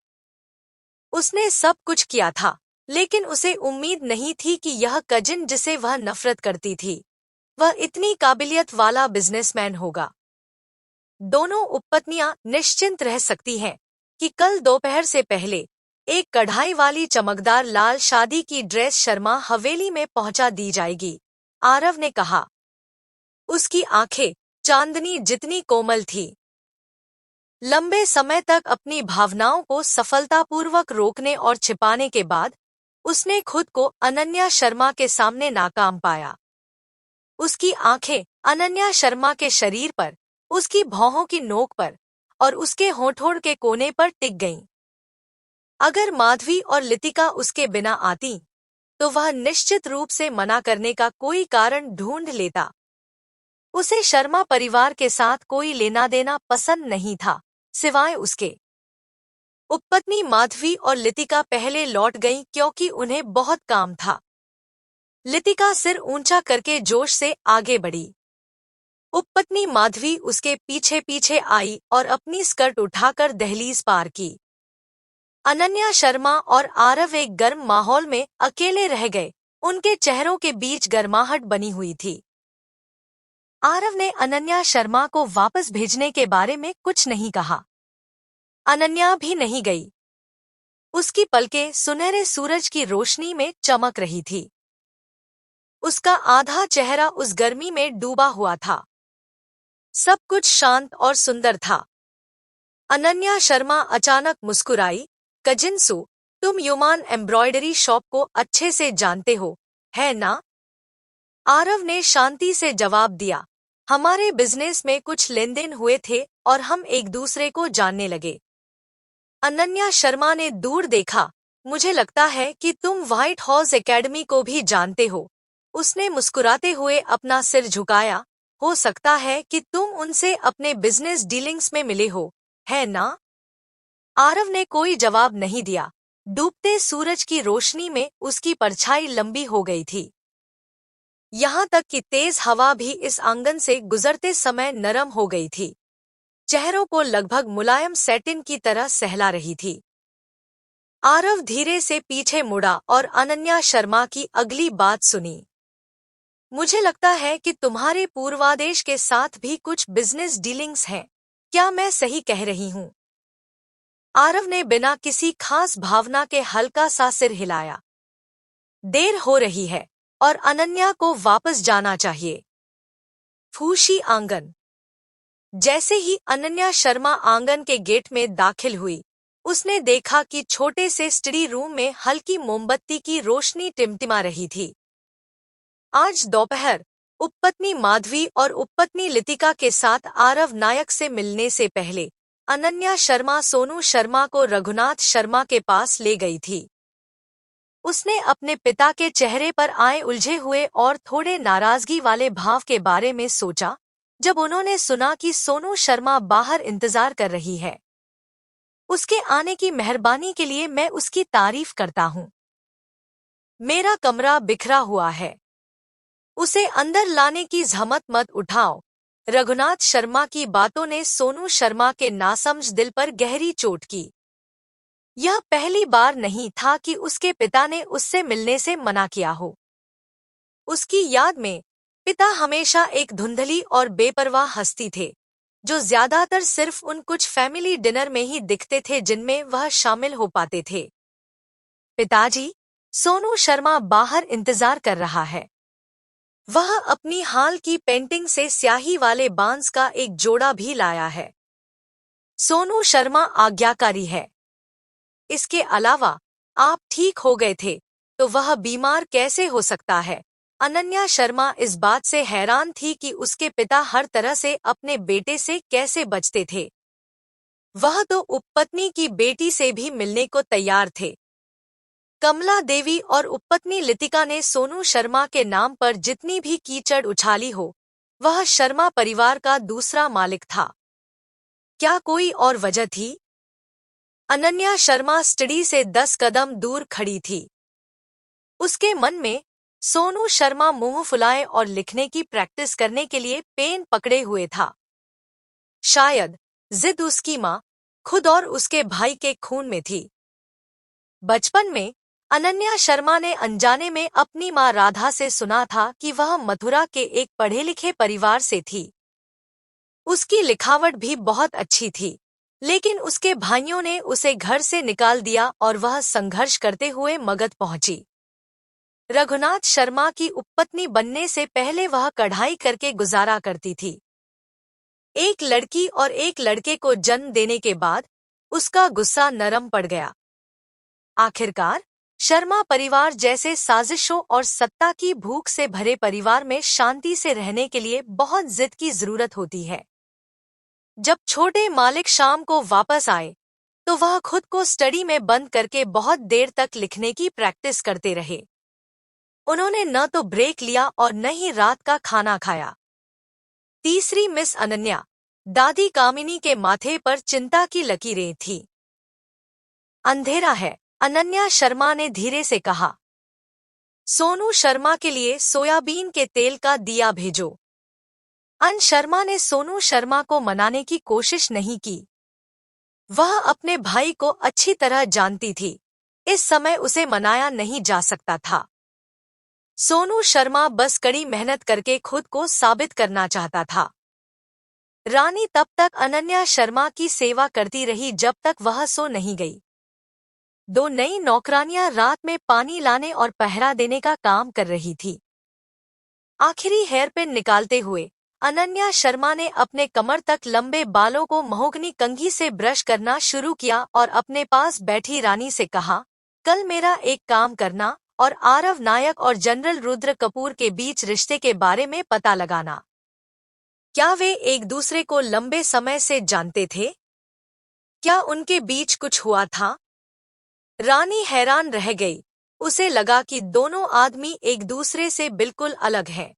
उसने सब कुछ किया था, लेकिन उसे उम्मीद नहीं थी कि यह कजिन जिसे वह नफरत करती थी, वह इतनी काबिलियत वाला बिजनेसमैन होगा। दोनों उपपत्नियां निश्चिंत रह सकती हैं कि कल दोपहर से पहले एक कढ़ाई वाली चमकदार लाल शादी की ड्रेस शर्मा हवेली में पहुंचा दी जाएगी, आरव ने कहा। उसकी आंखें चांदनी जितनी कोमल थी। लंबे समय तक अपनी भावनाओं को सफलतापूर्वक रोकने और छिपाने के बाद उसने खुद को अनन्या शर्मा के सामने नाकाम पाया। उसकी आंखें अनन्या शर्मा के शरीर पर, उसकी भौहों की नोक पर और उसके होठों के कोने पर टिक गईं। अगर माधवी और लितिका उसके बिना आती, तो वह निश्चित रूप से मना करने का कोई कारण ढूंढ लेता। उसे शर्मा परिवार के साथ कोई लेना देना पसंद नहीं था, सिवाय उसके। उपपत्नी माधवी और लितिका पहले लौट गईं क्योंकि उन्हें बहुत काम था। लितिका सिर ऊंचा करके जोश से आगे बढ़ी। उपपत्नी माधवी उसके पीछे पीछे आई और अपनी स्कर्ट उठाकर दहलीज पार की। अनन्या शर्मा और आरव एक गर्म माहौल में अकेले रह गए। उनके चेहरों के बीच गर्माहट बनी हुई थी। आरव ने अनन्या शर्मा को वापस भेजने के बारे में कुछ नहीं कहा। अनन्या भी नहीं गई। उसकी पलकें सुनहरे सूरज की रोशनी में चमक रही थी। उसका आधा चेहरा उस गर्मी में डूबा हुआ था। सब कुछ शांत और सुंदर था। अनन्या शर्मा अचानक मुस्कुराई। कजिन्सु, तुम ह्यूमन एम्ब्रॉयडरी शॉप को अच्छे से जानते हो, है ना? आरव ने शांति से जवाब दिया। हमारे बिजनेस में कुछ लेनदेन हुए थे और हम एक दूसरे को जानने लगे। अनन्या शर्मा ने दूर देखा। मुझे लगता है कि तुम व्हाइट हाउस एकेडमी को भी जानते हो। उसने मुस्कुराते हुए अपना सिर झुकाया। हो सकता है कि तुम उनसे अपने बिजनेस डीलिंग्स में मिले हो, है ना? आरव ने कोई जवाब नहीं दिया। डूबते सूरज की रोशनी में उसकी परछाई लंबी हो गई थी। यहाँ तक कि तेज हवा भी इस आंगन से गुजरते समय नरम हो गई थी। चेहरों को लगभग मुलायम सैटिन की तरह सहला रही थी। आरव धीरे से पीछे मुड़ा और अनन्या शर्मा की अगली बात सुनी। मुझे लगता है कि तुम्हारे पूर्वादेश के साथ भी कुछ बिजनेस डीलिंग्स हैं। क्या मैं सही कह रही हूँ? आरव ने बिना किसी खास भावना के हल्का सा सिर हिलाया। देर हो रही है और अनन्या को वापस जाना चाहिए। फूशी आंगन। जैसे ही अनन्या शर्मा आंगन के गेट में दाखिल हुई, उसने देखा कि छोटे से स्टडी रूम में हल्की मोमबत्ती की रोशनी टिमटिमा रही थी। आज दोपहर उपपत्नी माधवी और उपपत्नी लितिका के साथ आरव नायक से मिलने से पहले अनन्या शर्मा सोनू शर्मा को रघुनाथ शर्मा के पास ले गई थी। उसने अपने पिता के चेहरे पर आए उलझे हुए और थोड़े नाराजगी वाले भाव के बारे में सोचा जब उन्होंने सुना कि सोनू शर्मा बाहर इंतजार कर रही है। उसके आने की मेहरबानी के लिए मैं उसकी तारीफ करता हूँ। मेरा कमरा बिखरा हुआ है, उसे अंदर लाने की जहमत मत उठाओ। रघुनाथ शर्मा की बातों ने सोनू शर्मा के नासमझ दिल पर गहरी चोट की। यह पहली बार नहीं था कि उसके पिता ने उससे मिलने से मना किया हो। उसकी याद में पिता हमेशा एक धुंधली और बेपरवाह हस्ती थे, जो ज्यादातर सिर्फ उन कुछ फैमिली डिनर में ही दिखते थे जिनमें वह शामिल हो पाते थे। पिताजी, सोनू शर्मा बाहर इंतजार कर रहा है। वह अपनी हाल की पेंटिंग से स्याही वाले बांस का एक जोड़ा भी लाया है। सोनू शर्मा आज्ञाकारी है। इसके अलावा आप ठीक हो गए थे तो वह बीमार कैसे हो सकता है? अनन्या शर्मा इस बात से हैरान थी कि उसके पिता हर तरह से अपने बेटे से कैसे बचते थे। वह तो उपपत्नी की बेटी से भी मिलने को तैयार थे। कमला देवी और उपपत्नी लितिका ने सोनू शर्मा के नाम पर जितनी भी कीचड़ उछाली हो, वह शर्मा परिवार का दूसरा मालिक था। क्या कोई और वजह थी? अनन्या शर्मा स्टडी से 10 कदम दूर खड़ी थी। उसके मन में सोनू शर्मा मुंह फुलाए और लिखने की प्रैक्टिस करने के लिए पेन पकड़े हुए था। शायद जिद उसकी माँ खुद और उसके भाई के खून में थी। बचपन में अनन्या शर्मा ने अनजाने में अपनी माँ राधा से सुना था कि वह मथुरा के एक पढ़े लिखे परिवार से थी। उसकी लिखावट भी बहुत अच्छी थी, लेकिन उसके भाइयों ने उसे घर से निकाल दिया और वह संघर्ष करते हुए मगध पहुंची। रघुनाथ शर्मा की उपपत्नी बनने से पहले वह कढ़ाई करके गुजारा करती थी। एक लड़की और एक लड़के को जन्म देने के बाद उसका गुस्सा नरम पड़ गया। आखिरकार शर्मा परिवार जैसे साजिशों और सत्ता की भूख से भरे परिवार में शांति से रहने के लिए बहुत जिद की जरूरत होती है। जब छोटे मालिक शाम को वापस आए तो वह खुद को स्टडी में बंद करके बहुत देर तक लिखने की प्रैक्टिस करते रहे। उन्होंने न तो ब्रेक लिया और न ही रात का खाना खाया। तीसरी मिस अनन्या, दादी कामिनी के माथे पर चिंता की लकीरें थीं। अंधेरा है, अनन्या शर्मा ने धीरे से कहा। सोनू शर्मा के लिए सोयाबीन के तेल का दिया भेजो। अन शर्मा ने सोनू शर्मा को मनाने की कोशिश नहीं की। वह अपने भाई को अच्छी तरह जानती थी। इस समय उसे मनाया नहीं जा सकता था। सोनू शर्मा बस कड़ी मेहनत करके खुद को साबित करना चाहता था। रानी तब तक अनन्या शर्मा की सेवा करती रही जब तक वह सो नहीं गई। 2 नई नौकरानियां रात में पानी लाने और पहरा देने का काम कर रही थी। आखिरी हेयरपिन निकालते हुए अनन्या शर्मा ने अपने कमर तक लंबे बालों को महोगनी कंघी से ब्रश करना शुरू किया और अपने पास बैठी रानी से कहा, कल मेरा एक काम करना और आरव नायक और जनरल रुद्र कपूर के बीच रिश्ते के बारे में पता लगाना। क्या वे एक दूसरे को लंबे समय से जानते थे? क्या उनके बीच कुछ हुआ था? रानी हैरान रह गई। उसे लगा कि दोनों आदमी एक दूसरे से बिल्कुल अलग हैं।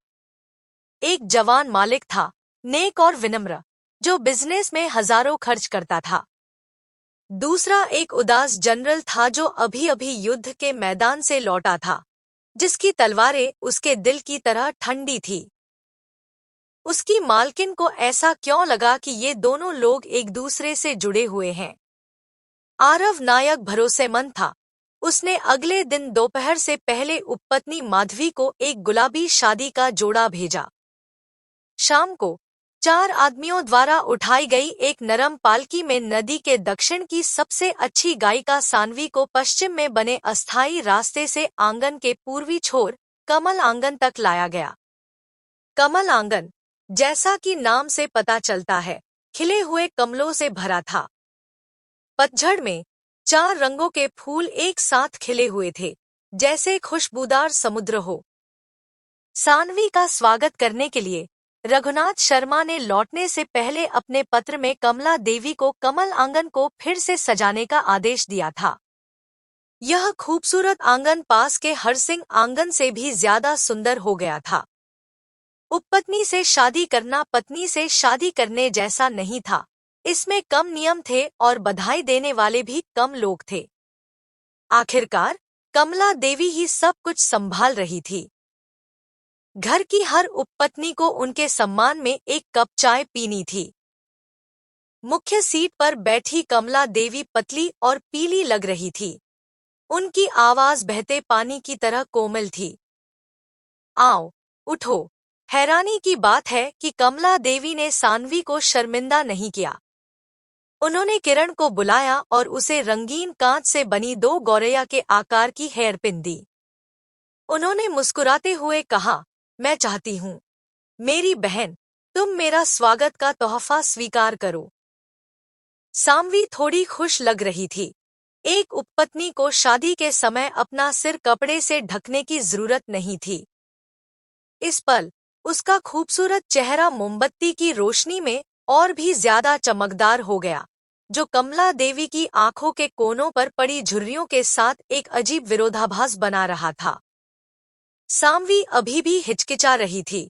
एक जवान मालिक था, नेक और विनम्र, जो बिजनेस में हजारों खर्च करता था। दूसरा एक उदास जनरल था जो अभी अभी युद्ध के मैदान से लौटा था, जिसकी तलवारें उसके दिल की तरह ठंडी थी। उसकी मालकिन को ऐसा क्यों लगा कि ये दोनों लोग एक दूसरे से जुड़े हुए हैं? आरव नायक भरोसेमंद था, उसने अगले दिन दोपहर से पहले उपपत्नी माधवी को एक गुलाबी शादी का जोड़ा भेजा। शाम को 4 आदमियों द्वारा उठाई गई एक नरम पालकी में नदी के दक्षिण की सबसे अच्छी गायिका सानवी को पश्चिम में बने अस्थायी रास्ते से आंगन के पूर्वी छोर कमल आंगन तक लाया गया। कमल आंगन, जैसा कि नाम से पता चलता है, खिले हुए कमलों से भरा था। पतझड़ में 4 रंगों के फूल एक साथ खिले हुए थे, जैसे खुशबूदार समुद्र हो। सानवी का स्वागत करने के लिए रघुनाथ शर्मा ने लौटने से पहले अपने पत्र में कमला देवी को कमल आंगन को फिर से सजाने का आदेश दिया था। यह खूबसूरत आंगन पास के हरसिंह आंगन से भी ज्यादा सुंदर हो गया था। उपपत्नी से शादी करना पत्नी से शादी करने जैसा नहीं था। इसमें कम नियम थे और बधाई देने वाले भी कम लोग थे। आखिरकार कमला देवी ही सब कुछ संभाल रही थी। घर की हर उपपत्नी को उनके सम्मान में एक कप चाय पीनी थी। मुख्य सीट पर बैठी कमला देवी पतली और पीली लग रही थी। उनकी आवाज बहते पानी की तरह कोमल थी। आओ, उठो। हैरानी की बात है कि कमला देवी ने सानवी को शर्मिंदा नहीं किया। उन्होंने किरण को बुलाया और उसे रंगीन कांच से बनी 2 गौरैया के आकार की हेयरपिन दी। उन्होंने मुस्कुराते हुए कहा, मैं चाहती हूँ, मेरी बहन, तुम मेरा स्वागत का तोहफा स्वीकार करो। सानवी थोड़ी खुश लग रही थी। एक उपपत्नी को शादी के समय अपना सिर कपड़े से ढकने की जरूरत नहीं थी। इस पल उसका खूबसूरत चेहरा मोमबत्ती की रोशनी में और भी ज्यादा चमकदार हो गया, जो कमला देवी की आंखों के कोनों पर पड़ी झुर्रियों के साथ एक अजीब विरोधाभास बना रहा था। सानवी अभी भी हिचकिचा रही थी।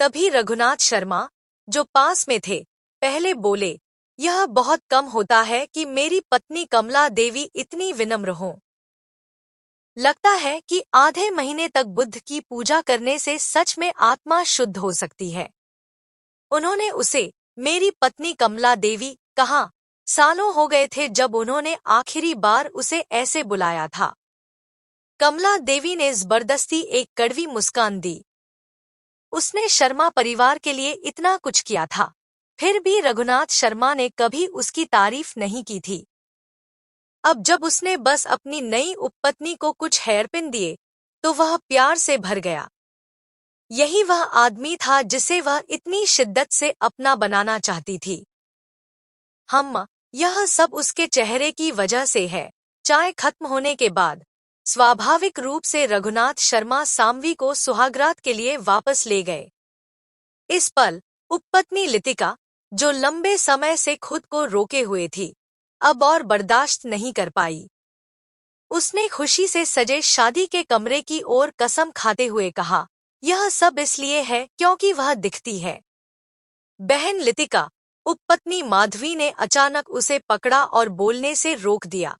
तभी रघुनाथ शर्मा, जो पास में थे, पहले बोले, यह बहुत कम होता है कि मेरी पत्नी कमला देवी इतनी विनम्र हो। लगता है कि आधे महीने तक बुद्ध की पूजा करने से सच में आत्मा शुद्ध हो सकती है। उन्होंने उसे मेरी पत्नी कमला देवी कहा। सालों हो गए थे जब उन्होंने आखिरी बार उसे ऐसे बुलाया था। कमला देवी ने जबरदस्ती एक कड़वी मुस्कान दी। उसने शर्मा परिवार के लिए इतना कुछ किया था, फिर भी रघुनाथ शर्मा ने कभी उसकी तारीफ नहीं की थी। अब जब उसने बस अपनी नई उपपत्नी को कुछ हेयरपिन दिए, तो वह प्यार से भर गया। यही वह आदमी था जिसे वह इतनी शिद्दत से अपना बनाना चाहती थी। यह सब उसके चेहरे की वजह से है। चाय खत्म होने के बाद स्वाभाविक रूप से रघुनाथ शर्मा सानवी को सुहागरात के लिए वापस ले गए। इस पल उपपत्नी लितिका, जो लंबे समय से खुद को रोके हुए थी, अब और बर्दाश्त नहीं कर पाई। उसने खुशी से सजे शादी के कमरे की ओर कसम खाते हुए कहा, यह सब इसलिए है क्योंकि वह दिखती है। बहन लितिका, उपपत्नी माधवी ने अचानक उसे पकड़ा और बोलने से रोक दिया।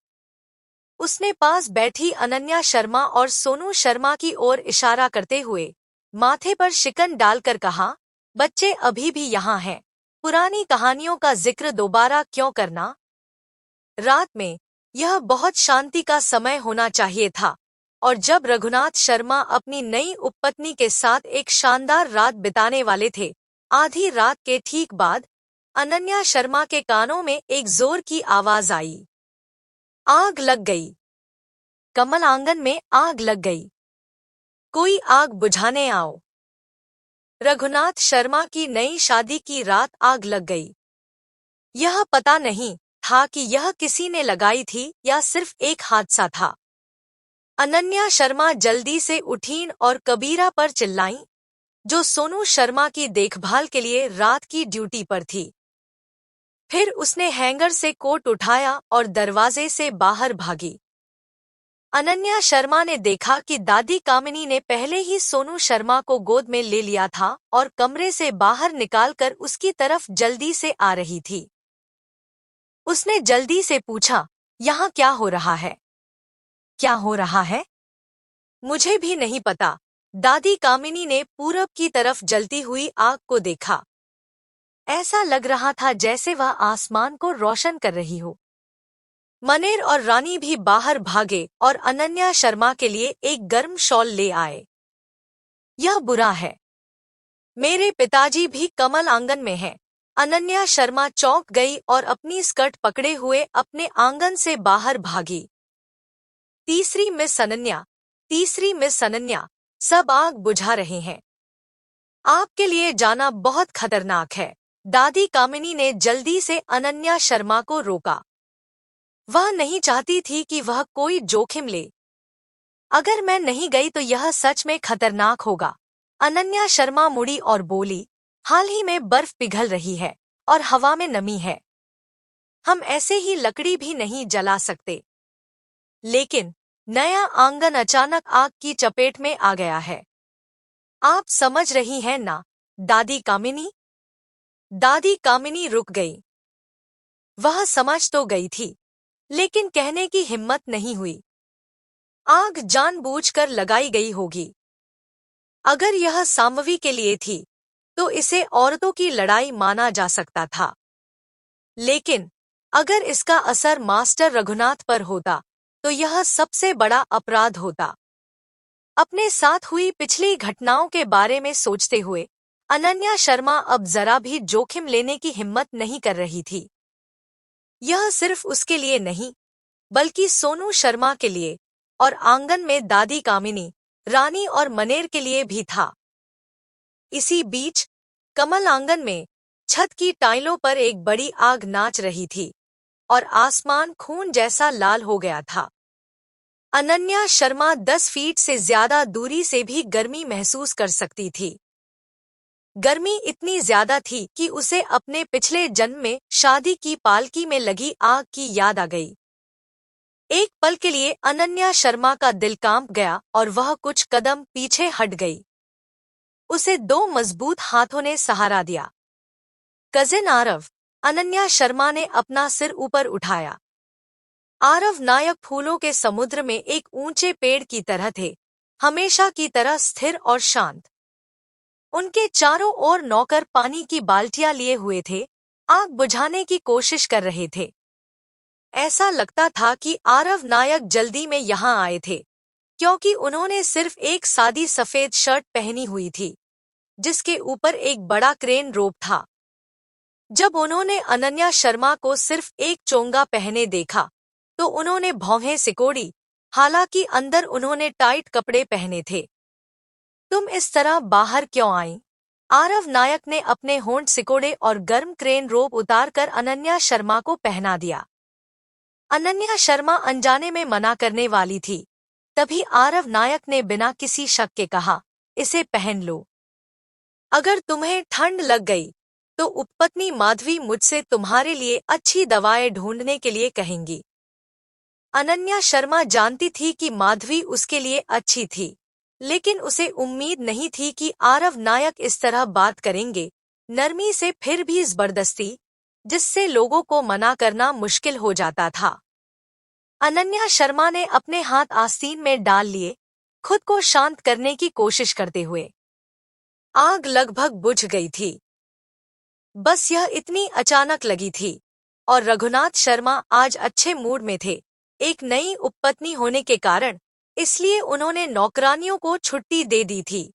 उसने पास बैठी अनन्या शर्मा और सोनू शर्मा की ओर इशारा करते हुए माथे पर शिकन डालकर कहा, बच्चे अभी भी यहाँ हैं, पुरानी कहानियों का जिक्र दोबारा क्यों करना। रात में यह बहुत शांति का समय होना चाहिए था, और जब रघुनाथ शर्मा अपनी नई उपपत्नी के साथ एक शानदार रात बिताने वाले थे, आधी रात के ठीक बाद अनन्या शर्मा के कानों में एक जोर की आवाज आई, आग लग गई। कमल आंगन में आग लग गई। कोई आग बुझाने आओ। रघुनाथ शर्मा की नई शादी की रात आग लग गई। यह पता नहीं था कि यह किसी ने लगाई थी या सिर्फ एक हादसा था। अनन्या शर्मा जल्दी से उठीं और कबीरा पर चिल्लाईं, जो सोनू शर्मा की देखभाल के लिए रात की ड्यूटी पर थी। फिर उसने हैंगर से कोट उठाया और दरवाजे से बाहर भागी। अनन्या शर्मा ने देखा कि दादी कामिनी ने पहले ही सोनू शर्मा को गोद में ले लिया था और कमरे से बाहर निकालकर उसकी तरफ जल्दी से आ रही थी। उसने जल्दी से पूछा, यहाँ क्या हो रहा है? क्या हो रहा है? मुझे भी नहीं पता। दादी कामिनी ने पूरब की तरफ जलती हुई आग को देखा। ऐसा लग रहा था जैसे वह आसमान को रोशन कर रही हो। मनेर और रानी भी बाहर भागे और अनन्या शर्मा के लिए एक गर्म शॉल ले आए। यह बुरा है। मेरे पिताजी भी कमल आंगन में हैं। अनन्या शर्मा चौंक गई और अपनी स्कर्ट पकड़े हुए अपने आंगन से बाहर भागी। तीसरी मिस अनन्या, तीसरी मिस अनन्या, सब आग बुझा रहे हैं। आपके लिए जाना बहुत खतरनाक है। दादी कामिनी ने जल्दी से अनन्या शर्मा को रोका। वह नहीं चाहती थी कि वह कोई जोखिम ले। अगर मैं नहीं गई तो यह सच में खतरनाक होगा। अनन्या शर्मा मुड़ी और बोली, हाल ही में बर्फ पिघल रही है और हवा में नमी है। हम ऐसे ही लकड़ी भी नहीं जला सकते। लेकिन नया आंगन अचानक आग की चपेट में आ गया है। आप समझ रही हैं ना, दादी कामिनी? दादी कामिनी रुक गई। वह समझ तो गई थी, लेकिन कहने की हिम्मत नहीं हुई। आग जानबूझकर लगाई गई होगी। अगर यह साम्वी के लिए थी, तो इसे औरतों की लड़ाई माना जा सकता था। लेकिन अगर इसका असर मास्टर रघुनाथ पर होता, तो यह सबसे बड़ा अपराध होता। अपने साथ हुई पिछली घटनाओं के बारे में सोचते हुए अनन्या शर्मा अब जरा भी जोखिम लेने की हिम्मत नहीं कर रही थी। यह सिर्फ उसके लिए नहीं, बल्कि सोनू शर्मा के लिए और आंगन में दादी कामिनी, रानी और मनेर के लिए भी था। इसी बीच कमल आंगन में छत की टाइलों पर एक बड़ी आग नाच रही थी और आसमान खून जैसा लाल हो गया था। अनन्या शर्मा 10 फीट से ज्यादा दूरी से भी गर्मी महसूस कर सकती थी। गर्मी इतनी ज्यादा थी कि उसे अपने पिछले जन्म में शादी की पालकी में लगी आग की याद आ गई। एक पल के लिए अनन्या शर्मा का दिल कांप गया और वह कुछ कदम पीछे हट गई। उसे 2 मजबूत हाथों ने सहारा दिया। कजिन आरव, अनन्या शर्मा ने अपना सिर ऊपर उठाया। आरव नायक फूलों के समुद्र में एक ऊंचे पेड़ की तरह थे, हमेशा की तरह स्थिर और शांत। उनके चारों ओर नौकर पानी की बाल्टियां लिए हुए थे, आग बुझाने की कोशिश कर रहे थे। ऐसा लगता था कि आरव नायक जल्दी में यहाँ आए थे, क्योंकि उन्होंने सिर्फ एक सादी सफेद शर्ट पहनी हुई थी, जिसके ऊपर एक बड़ा क्रेन रोप था। जब उन्होंने अनन्या शर्मा को सिर्फ एक चोंगा पहने देखा, तो उन्होंने भौहें सिकोड़ी, हालांकि अंदर उन्होंने टाइट कपड़े पहने थे। तुम इस तरह बाहर क्यों आई? आरव नायक ने अपने होंठ सिकोड़े और गर्म क्रेन रोप उतारकर अनन्या शर्मा को पहना दिया। अनन्या शर्मा अनजाने में मना करने वाली थी, तभी आरव नायक ने बिना किसी शक के कहा, इसे पहन लो। अगर तुम्हें ठंड लग गई, तो उपपत्नी माधवी मुझसे तुम्हारे लिए अच्छी दवाएं ढूंढने के लिए कहेंगी। अनन्या शर्मा जानती थी कि माधवी उसके लिए अच्छी थी, लेकिन उसे उम्मीद नहीं थी कि आरव नायक इस तरह बात करेंगे, नरमी से फिर भी जबरदस्ती, जिससे लोगों को मना करना मुश्किल हो जाता था। अनन्या शर्मा ने अपने हाथ आस्तीन में डाल लिए, खुद को शांत करने की कोशिश करते हुए। आग लगभग बुझ गई थी। बस यह इतनी अचानक लगी थी, और रघुनाथ शर्मा आज अच्छे मूड में थे, एक नई उपपत्नी होने के कारण, इसलिए उन्होंने नौकरानियों को छुट्टी दे दी थी।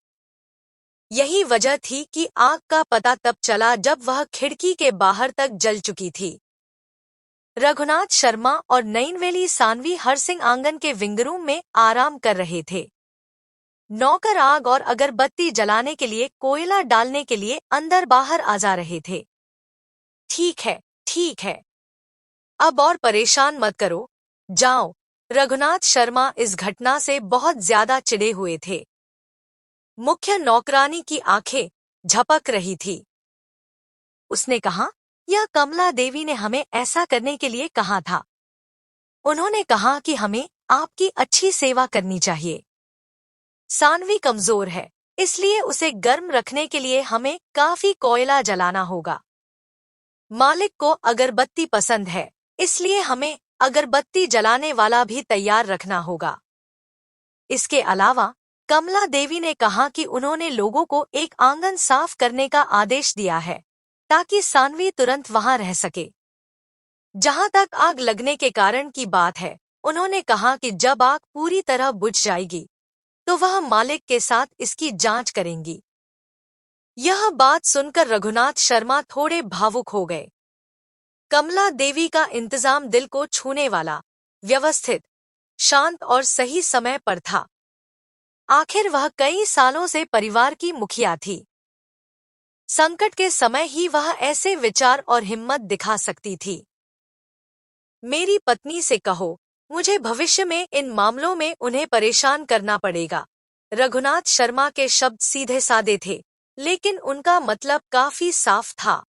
यही वजह थी कि आग का पता तब चला जब वह खिड़की के बाहर तक जल चुकी थी। रघुनाथ शर्मा और नैनवेली सानवी हरसिंह आंगन के विंगरूम में आराम कर रहे थे। नौकर आग और अगरबत्ती जलाने के लिए कोयला डालने के लिए अंदर बाहर आ जा रहे थे। ठीक है, ठीक है। अब और परेशान मत करो, जाओ। रघुनाथ शर्मा इस घटना से बहुत ज्यादा चिढ़े हुए थे। मुख्य नौकरानी की आंखें झपक रही थी। उसने कहा, यह कमला देवी ने हमें ऐसा करने के लिए कहा था। उन्होंने कहा कि हमें आपकी अच्छी सेवा करनी चाहिए। सानवी कमजोर है, इसलिए उसे गर्म रखने के लिए हमें काफी कोयला जलाना होगा। मालिक को अगरबत्ती पसंद है, इसलिए हमें अगरबत्ती जलाने वाला भी तैयार रखना होगा। इसके अलावा कमला देवी ने कहा कि उन्होंने लोगों को एक आंगन साफ करने का आदेश दिया है, ताकि सानवी तुरंत वहां रह सके। जहां तक आग लगने के कारण की बात है, उन्होंने कहा कि जब आग पूरी तरह बुझ जाएगी तो वह मालिक के साथ इसकी जांच करेंगी। यह बात सुनकर रघुनाथ शर्मा थोड़े भावुक हो गए। कमला देवी का इंतजाम दिल को छूने वाला, व्यवस्थित, शांत और सही समय पर था। आखिर वह कई सालों से परिवार की मुखिया थी। संकट के समय ही वह ऐसे विचार और हिम्मत दिखा सकती थी। मेरी पत्नी से कहो, मुझे भविष्य में इन मामलों में उन्हें परेशान करना पड़ेगा। रघुनाथ शर्मा के शब्द सीधे सादे थे, लेकिन उनका मतलब काफी साफ था।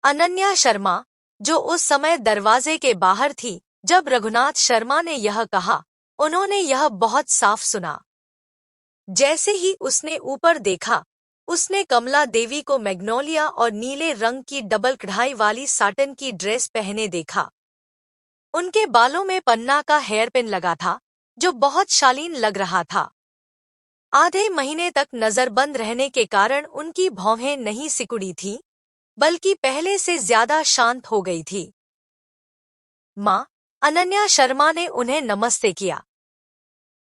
अनन्या शर्मा, जो उस समय दरवाजे के बाहर थी जब रघुनाथ शर्मा ने यह कहा, उन्होंने यह बहुत साफ सुना। जैसे ही उसने ऊपर देखा, उसने कमला देवी को मैग्नोलिया और नीले रंग की डबल कढ़ाई वाली साटन की ड्रेस पहने देखा। उनके बालों में पन्ना का हेयरपिन लगा था, जो बहुत शालीन लग रहा था। आधे महीने तक नजरबंद रहने के कारण उनकी भौहें नहीं सिकुड़ी थीं, बल्कि पहले से ज्यादा शांत हो गई थी। माँ, अनन्या शर्मा ने उन्हें नमस्ते किया।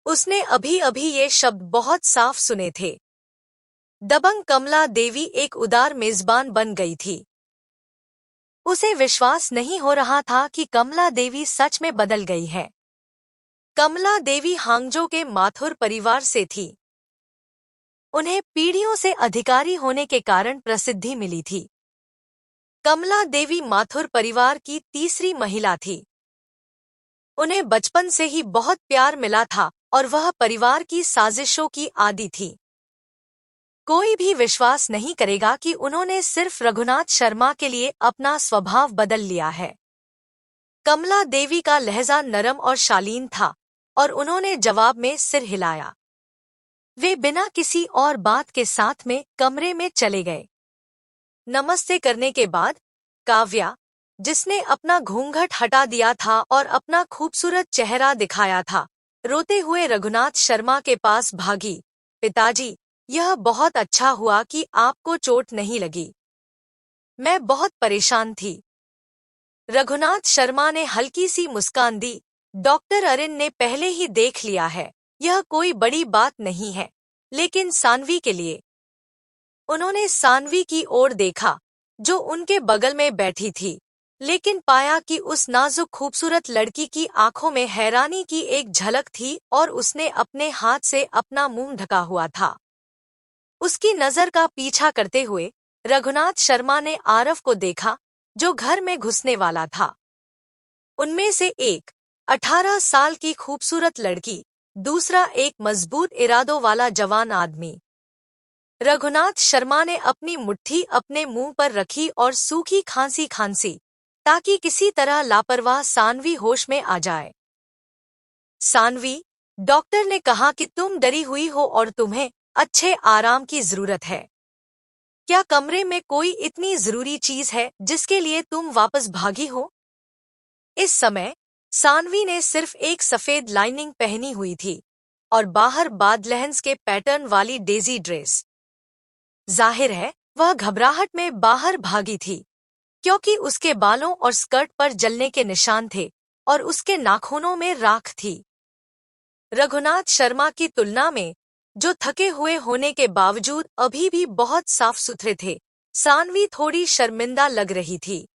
उसने अभी अभी ये शब्द बहुत साफ सुने थे। दबंग कमला देवी एक उदार मेजबान बन गई थी। उसे विश्वास नहीं हो रहा था कि कमला देवी सच में बदल गई है। कमला देवी हांगजो के माथुर परिवार से थी। उन्हें पीढ़ियों से अधिकारी होने के कारण प्रसिद्धि मिली थी। कमला देवी माथुर परिवार की तीसरी महिला थी। उन्हें बचपन से ही बहुत प्यार मिला था और वह परिवार की साजिशों की आदी थी। कोई भी विश्वास नहीं करेगा कि उन्होंने सिर्फ रघुनाथ शर्मा के लिए अपना स्वभाव बदल लिया है। कमला देवी का लहजा नरम और शालीन था और उन्होंने जवाब में सिर हिलाया। वे बिना किसी और बात के साथ में कमरे में चले गए। नमस्ते करने के बाद काव्या, जिसने अपना घूंघट हटा दिया था और अपना खूबसूरत चेहरा दिखाया था, रोते हुए रघुनाथ शर्मा के पास भागी। पिताजी, यह बहुत अच्छा हुआ कि आपको चोट नहीं लगी। मैं बहुत परेशान थी। रघुनाथ शर्मा ने हल्की सी मुस्कान दी। डॉक्टर अरिन ने पहले ही देख लिया है, यह कोई बड़ी बात नहीं है, लेकिन सान्वी के लिए। उन्होंने सान्वी की ओर देखा, जो उनके बगल में बैठी थी, लेकिन पाया कि उस नाजुक खूबसूरत लड़की की आंखों में हैरानी की एक झलक थी और उसने अपने हाथ से अपना मुंह ढका हुआ था। उसकी नजर का पीछा करते हुए रघुनाथ शर्मा ने आरव को देखा, जो घर में घुसने वाला था। उनमें से एक 18 साल की खूबसूरत लड़की, दूसरा एक मजबूत इरादों वाला जवान आदमी। रघुनाथ शर्मा ने अपनी मुट्ठी अपने मुंह पर रखी और सूखी खांसी खांसी, ताकि किसी तरह लापरवाह सान्वी होश में आ जाए। सान्वी, डॉक्टर ने कहा कि तुम डरी हुई हो और तुम्हें अच्छे आराम की जरूरत है। क्या कमरे में कोई इतनी जरूरी चीज है जिसके लिए तुम वापस भागी हो? इस समय सान्वी ने सिर्फ एक सफेद लाइनिंग पहनी हुई थी और बाहर बादलहंस के पैटर्न वाली डेजी ड्रेस। जाहिर है वह घबराहट में बाहर भागी थी, क्योंकि उसके बालों और स्कर्ट पर जलने के निशान थे और उसके नाखूनों में राख थी। रघुनाथ शर्मा की तुलना में, जो थके हुए होने के बावजूद अभी भी बहुत साफ सुथरे थे, सान्वी थोड़ी शर्मिंदा लग रही थी।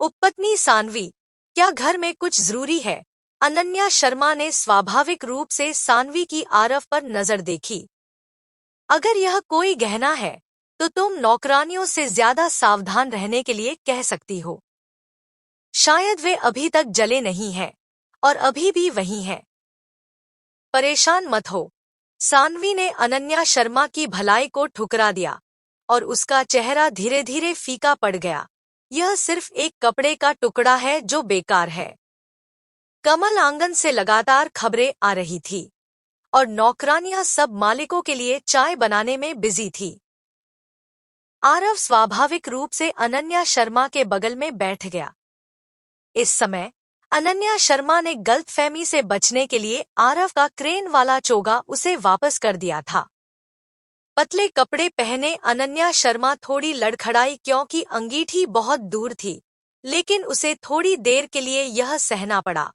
उपपत्नी सान्वी, क्या घर में कुछ जरूरी है? अनन्या शर्मा ने स्वाभाविक रूप से सान्वी की आरव पर नजर देखी। अगर यह कोई गहना है, तो तुम नौकरानियों से ज्यादा सावधान रहने के लिए कह सकती हो। शायद वे अभी तक जले नहीं हैं और अभी भी वही हैं। परेशान मत हो। सान्वी ने अनन्या शर्मा की भलाई को ठुकरा दिया और उसका चेहरा धीरे धीरे फीका पड़ गया। यह सिर्फ एक कपड़े का टुकड़ा है जो बेकार है। कमल आंगन से लगातार खबरें आ रही थी और नौकरानियां सब मालिकों के लिए चाय बनाने में बिजी थी। आरव स्वाभाविक रूप से अनन्या शर्मा के बगल में बैठ गया। इस समय अनन्या शर्मा ने गलतफहमी से बचने के लिए आरव का क्रेन वाला चोगा उसे वापस कर दिया था। पतले कपड़े पहने अनन्या शर्मा थोड़ी लड़खड़ाई, क्योंकि अंगीठी बहुत दूर थी लेकिन उसे थोड़ी देर के लिए यह सहना पड़ा।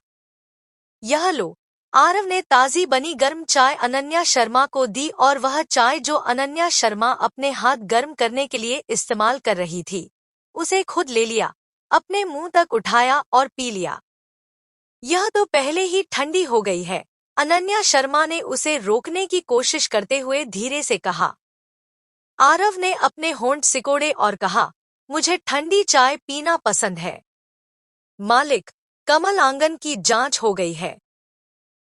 यह लो। आरव ने ताज़ी बनी गर्म चाय अनन्या शर्मा को दी और वह चाय जो अनन्या शर्मा अपने हाथ गर्म करने के लिए इस्तेमाल कर रही थी, उसे खुद ले लिया, अपने मुंह तक उठाया और पी लिया। यह तो पहले ही ठंडी हो गई है, अनन्या शर्मा ने उसे रोकने की कोशिश करते हुए धीरे से कहा। आरव ने अपने होंठ सिकोड़े और कहा, मुझे ठंडी चाय पीना पसंद है। मालिक, कमल आंगन की जांच हो गई है।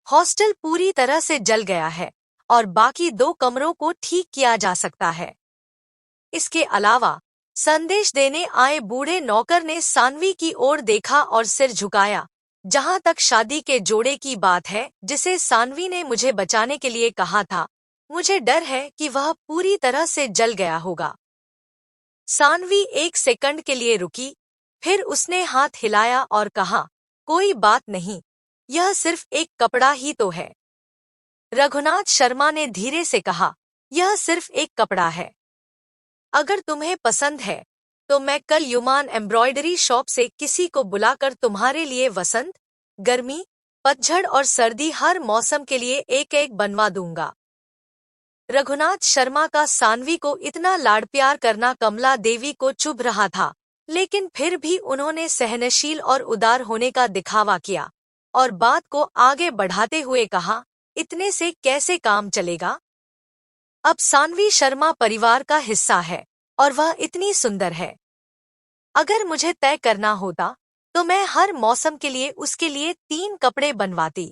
हॉस्टल पूरी तरह से जल गया है और बाकी 2 कमरों को ठीक किया जा सकता है। इसके अलावा संदेश देने आए बूढ़े नौकर ने सानवी की ओर देखा और सिर झुकाया। जहां तक शादी के जोड़े की बात है जिसे सानवी ने मुझे बचाने के लिए कहा था, मुझे डर है कि वह पूरी तरह से जल गया होगा। सानवी 1 सेकंड के लिए रुकी, फिर उसने हाथ हिलाया और कहा, कोई बात नहीं, यह सिर्फ एक कपड़ा ही तो है। रघुनाथ शर्मा ने धीरे से कहा, यह सिर्फ एक कपड़ा है। अगर तुम्हें पसंद है तो मैं कल युमान एम्ब्रॉयडरी शॉप से किसी को बुलाकर तुम्हारे लिए वसंत, गर्मी, पतझड़ और सर्दी हर मौसम के लिए एक एक बनवा दूंगा। रघुनाथ शर्मा का सानवी को इतना लाड प्यार करना कमला देवी को चुभ रहा था, लेकिन फिर भी उन्होंने सहनशील और उदार होने का दिखावा किया और बात को आगे बढ़ाते हुए कहा, इतने से कैसे काम चलेगा? अब सानवी शर्मा परिवार का हिस्सा है और वह इतनी सुंदर है। अगर मुझे तय करना होता तो मैं हर मौसम के लिए उसके लिए 3 कपड़े बनवाती।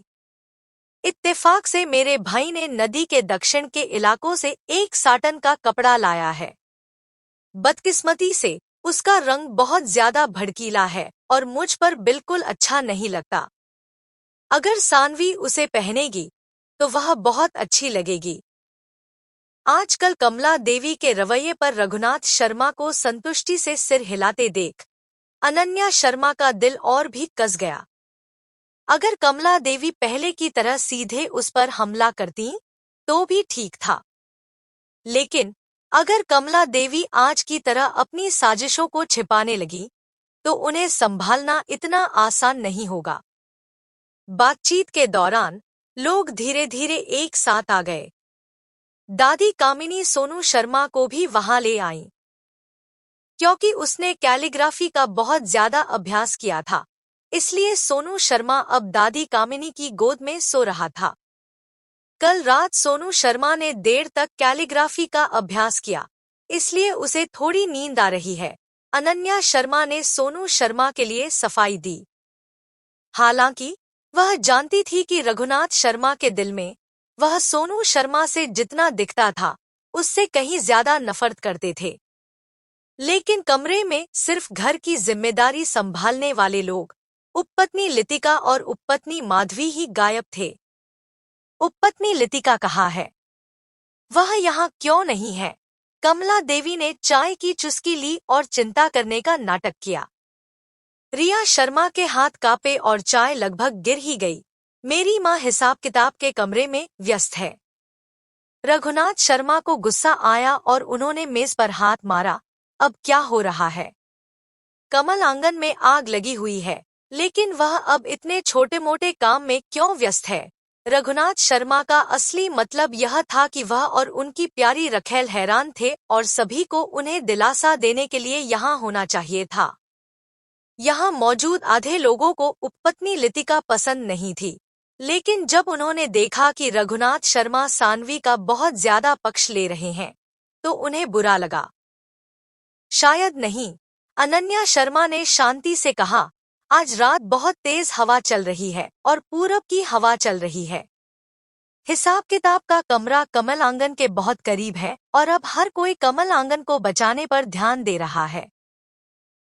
इत्तेफाक से मेरे भाई ने नदी के दक्षिण के इलाकों से 1 साटन का कपड़ा लाया है। बदकिस्मती से उसका रंग बहुत ज्यादा भड़कीला है और मुझ पर बिल्कुल अच्छा नहीं लगता। अगर सानवी उसे पहनेगी तो वह बहुत अच्छी लगेगी। आजकल कमला देवी के रवैये पर रघुनाथ शर्मा को संतुष्टि से सिर हिलाते देख अनन्या शर्मा का दिल और भी कस गया। अगर कमला देवी पहले की तरह सीधे उस पर हमला करती तो भी ठीक था, लेकिन अगर कमला देवी आज की तरह अपनी साजिशों को छिपाने लगी तो उन्हें संभालना इतना आसान नहीं होगा। बातचीत के दौरान लोग धीरे धीरे एक साथ आ गए। दादी कामिनी सोनू शर्मा को भी वहां ले आईं। क्योंकि उसने कैलीग्राफी का बहुत ज्यादा अभ्यास किया था, इसलिए सोनू शर्मा अब दादी कामिनी की गोद में सो रहा था। कल रात सोनू शर्मा ने देर तक कैलीग्राफी का अभ्यास किया, इसलिए उसे थोड़ी नींद आ रही है। अनन्या शर्मा ने सोनू शर्मा के लिए सफाई दी। हालांकि वह जानती थी कि रघुनाथ शर्मा के दिल में वह सोनू शर्मा से जितना दिखता था उससे कहीं ज्यादा नफरत करते थे। लेकिन कमरे में सिर्फ घर की जिम्मेदारी संभालने वाले लोग उपपत्नी लितिका और उपपत्नी माधवी ही गायब थे। उपपत्नी लितिका कहाँ है? वह यहाँ क्यों नहीं है? कमला देवी ने चाय की चुस्की ली और चिंता करने का नाटक किया। रिया शर्मा के हाथ कांपे और चाय लगभग गिर ही गई। मेरी माँ हिसाब किताब के कमरे में व्यस्त है। रघुनाथ शर्मा को गुस्सा आया और उन्होंने मेज पर हाथ मारा। अब क्या हो रहा है? कमल आंगन में आग लगी हुई है, लेकिन वह अब इतने छोटे मोटे काम में क्यों व्यस्त है? रघुनाथ शर्मा का असली मतलब यह था कि वह और उनकी प्यारी रखेल हैरान थे और सभी को उन्हें दिलासा देने के लिए यहाँ होना चाहिए था। यहाँ मौजूद आधे लोगों को उपपत्नी लितिका पसंद नहीं थी, लेकिन जब उन्होंने देखा कि रघुनाथ शर्मा सानवी का बहुत ज्यादा पक्ष ले रहे हैं तो उन्हें बुरा लगा। शायद नहीं, अनन्या शर्मा ने शांति से कहा, आज रात बहुत तेज हवा चल रही है और पूरब की हवा चल रही है। हिसाब किताब का कमरा कमल आंगन के बहुत करीब है और अब हर कोई कमल आंगन को बचाने पर ध्यान दे रहा है।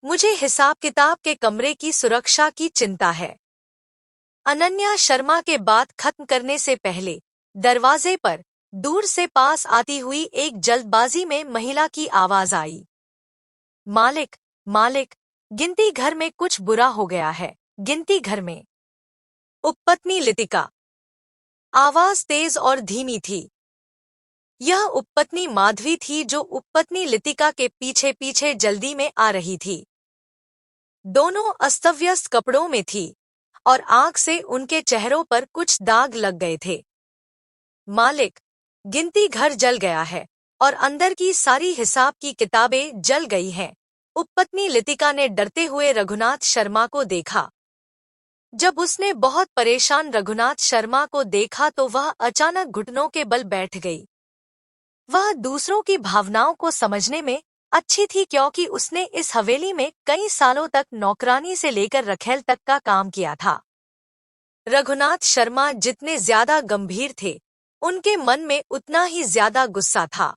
मुझे हिसाब किताब के कमरे की सुरक्षा की चिंता है। अनन्या शर्मा के बात खत्म करने से पहले दरवाजे पर दूर से पास आती हुई एक जल्दबाजी में महिला की आवाज आई। मालिक, मालिक, गिनती घर में कुछ बुरा हो गया है, गिनती घर में। उपपत्नी लितिका। आवाज तेज और धीमी थी। यह उपपत्नी माधवी थी जो उपपत्नी लितिका के पीछे पीछे जल्दी में आ रही थी। दोनों अस्तव्यस्त कपड़ों में थी और आग से उनके चेहरों पर कुछ दाग लग गए थे। मालिक, गिनती घर जल गया है और अंदर की सारी हिसाब की किताबें जल गई हैं। उपपत्नी लितिका ने डरते हुए रघुनाथ शर्मा को देखा। जब उसने बहुत परेशान रघुनाथ शर्मा को देखा तो वह अचानक घुटनों के बल बैठ गई। वह दूसरों की भावनाओं को समझने में अच्छी थी क्योंकि उसने इस हवेली में कई सालों तक नौकरानी से लेकर रखेल तक का काम किया था। रघुनाथ शर्मा जितने ज्यादा गंभीर थे, उनके मन में उतना ही ज्यादा गुस्सा था।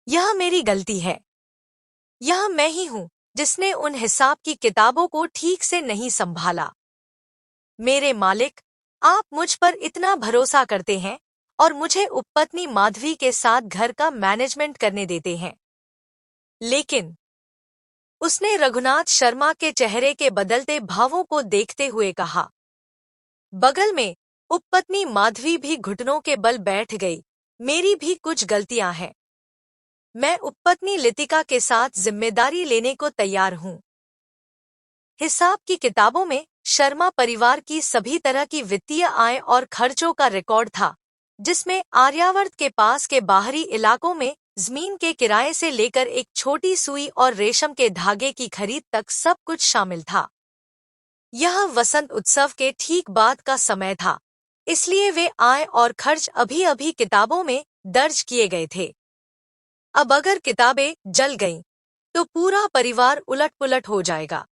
यह मेरी गलती है। यह मैं ही हूँ जिसने उन हिसाब की किताबों को ठीक से नहीं संभाला। मेरे मालिक, आप मुझ पर इतना भरोसा करते हैं और मुझे उपपत्नी माधवी के साथ घर का मैनेजमेंट करने देते हैं। लेकिन उसने रघुनाथ शर्मा के चेहरे के बदलते भावों को देखते हुए कहा। बगल में उपपत्नी माधवी भी घुटनों के बल बैठ गई। मेरी भी कुछ गलतियां हैं। मैं उपपत्नी लितिका के साथ जिम्मेदारी लेने को तैयार हूँ। हिसाब की किताबों में शर्मा परिवार की सभी तरह की वित्तीय आय और खर्चों का रिकॉर्ड था, जिसमें आर्यावर्त के पास के बाहरी इलाकों में जमीन के किराए से लेकर एक छोटी सुई और रेशम के धागे की खरीद तक सब कुछ शामिल था। यह वसंत उत्सव के ठीक बाद का समय था, इसलिए वे आय और खर्च अभी अभी किताबों में दर्ज किए गए थे। अब अगर किताबें जल गईं, तो पूरा परिवार उलट-पुलट हो जाएगा।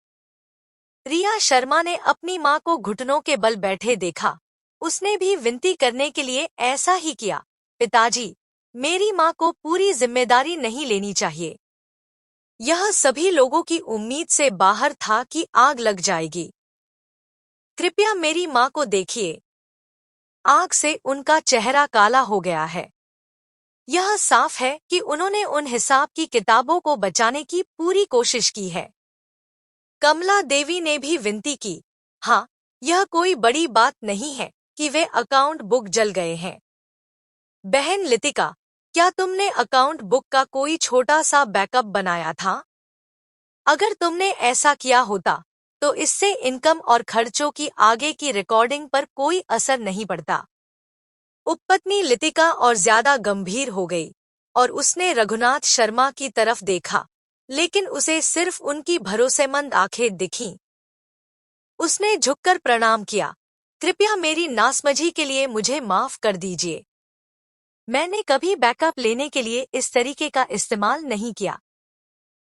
रिया शर्मा ने अपनी मां को घुटनों के बल बैठे देखा। उसने भी विनती करने के लिए ऐसा ही किया। पिताजी, मेरी मां को पूरी जिम्मेदारी नहीं लेनी चाहिए। यह सभी लोगों की उम्मीद से बाहर था कि आग लग जाएगी। कृपया मेरी मां को देखिए। आग से उनका चेहरा काला हो गया है। यह साफ है कि उन्होंने उन हिसाब की किताबों को बचाने की पूरी कोशिश की है। कमला देवी ने भी विनती की। हाँ, यह कोई बड़ी बात नहीं है कि वे अकाउंट बुक जल गए हैं। बहन लितिका, क्या तुमने अकाउंट बुक का कोई छोटा सा बैकअप बनाया था? अगर तुमने ऐसा किया होता, तो इससे इनकम और खर्चों की आगे की रिकॉर्डिंग पर कोई असर नहीं पड़ता। उपपत्नी लितिका और ज्यादा गंभीर हो गई और उसने रघुनाथ शर्मा की तरफ देखा, लेकिन उसे सिर्फ उनकी भरोसेमंद आंखें दिखीं। उसने झुककर प्रणाम किया। कृपया मेरी नासमझी के लिए मुझे माफ कर दीजिए। मैंने कभी बैकअप लेने के लिए इस तरीके का इस्तेमाल नहीं किया।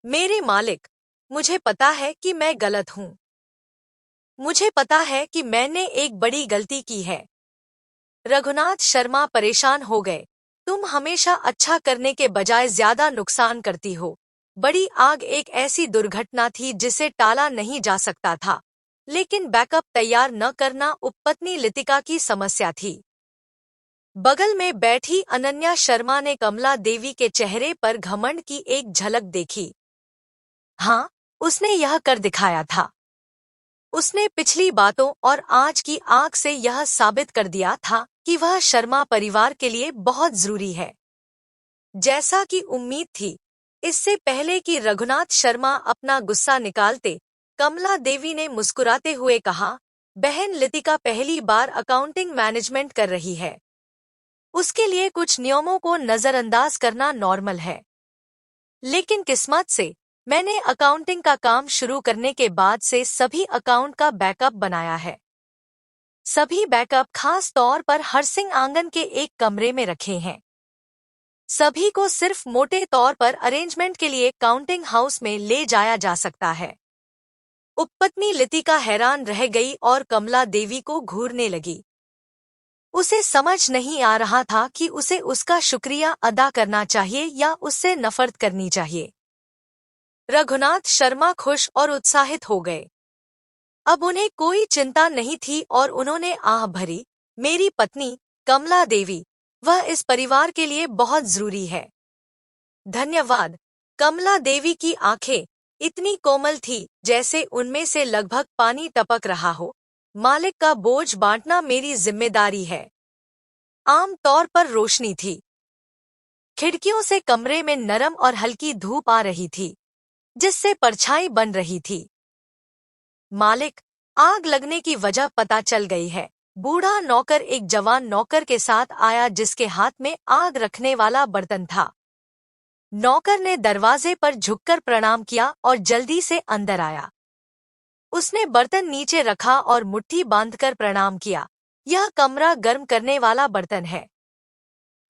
मेरे मालिक, मुझे पता है कि मैं गलत हूँ। मुझे पता है कि मैंने एक बड़ी गलती की है। रघुनाथ शर्मा परेशान हो गए। तुम हमेशा अच्छा करने के बजाय ज्यादा नुकसान करती हो। बड़ी आग एक ऐसी दुर्घटना थी जिसे टाला नहीं जा सकता था, लेकिन बैकअप तैयार न करना उपपत्नी लितिका की समस्या थी। बगल में बैठी अनन्या शर्मा ने कमला देवी के चेहरे पर घमंड की एक झलक देखी। हाँ, उसने यह कर दिखाया था। उसने पिछली बातों और आज की आग से यह साबित कर दिया था कि वह शर्मा परिवार के लिए बहुत जरूरी है। जैसा कि उम्मीद थी, इससे पहले कि रघुनाथ शर्मा अपना गुस्सा निकालते, कमला देवी ने मुस्कुराते हुए कहा, बहन लितिका पहली बार अकाउंटिंग मैनेजमेंट कर रही है। उसके लिए कुछ नियमों को नजरअंदाज करना नॉर्मल है। लेकिन किस्मत से मैंने अकाउंटिंग का काम शुरू करने के बाद से सभी अकाउंट का बैकअप बनाया है। सभी बैकअप खास तौर पर हरसिंह आंगन के एक कमरे में रखे हैं। सभी को सिर्फ मोटे तौर पर अरेंजमेंट के लिए काउंटिंग हाउस में ले जाया जा सकता है। उपपत्नी लितिका हैरान रह गई और कमला देवी को घूरने लगी। उसे समझ नहीं आ रहा था कि उसे उसका शुक्रिया अदा करना चाहिए या उससे नफरत करनी चाहिए। रघुनाथ शर्मा खुश और उत्साहित हो गए। अब उन्हें कोई चिंता नहीं थी और उन्होंने आह भरी, मेरी पत्नी कमला देवी, वह इस परिवार के लिए बहुत जरूरी है। धन्यवाद। कमला देवी की आंखें इतनी कोमल थी जैसे उनमें से लगभग पानी टपक रहा हो। मालिक का बोझ बांटना मेरी जिम्मेदारी है। आम तौर पर रोशनी थी। खिड़कियों से कमरे में नरम और हल्की धूप आ रही थी, जिससे परछाई बन रही थी। मालिक, आग लगने की वजह पता चल गई है। बूढ़ा नौकर एक जवान नौकर के साथ आया जिसके हाथ में आग रखने वाला बर्तन था। नौकर ने दरवाजे पर झुककर प्रणाम किया और जल्दी से अंदर आया। उसने बर्तन नीचे रखा और मुट्ठी बांधकर प्रणाम किया। यह कमरा गर्म करने वाला बर्तन है।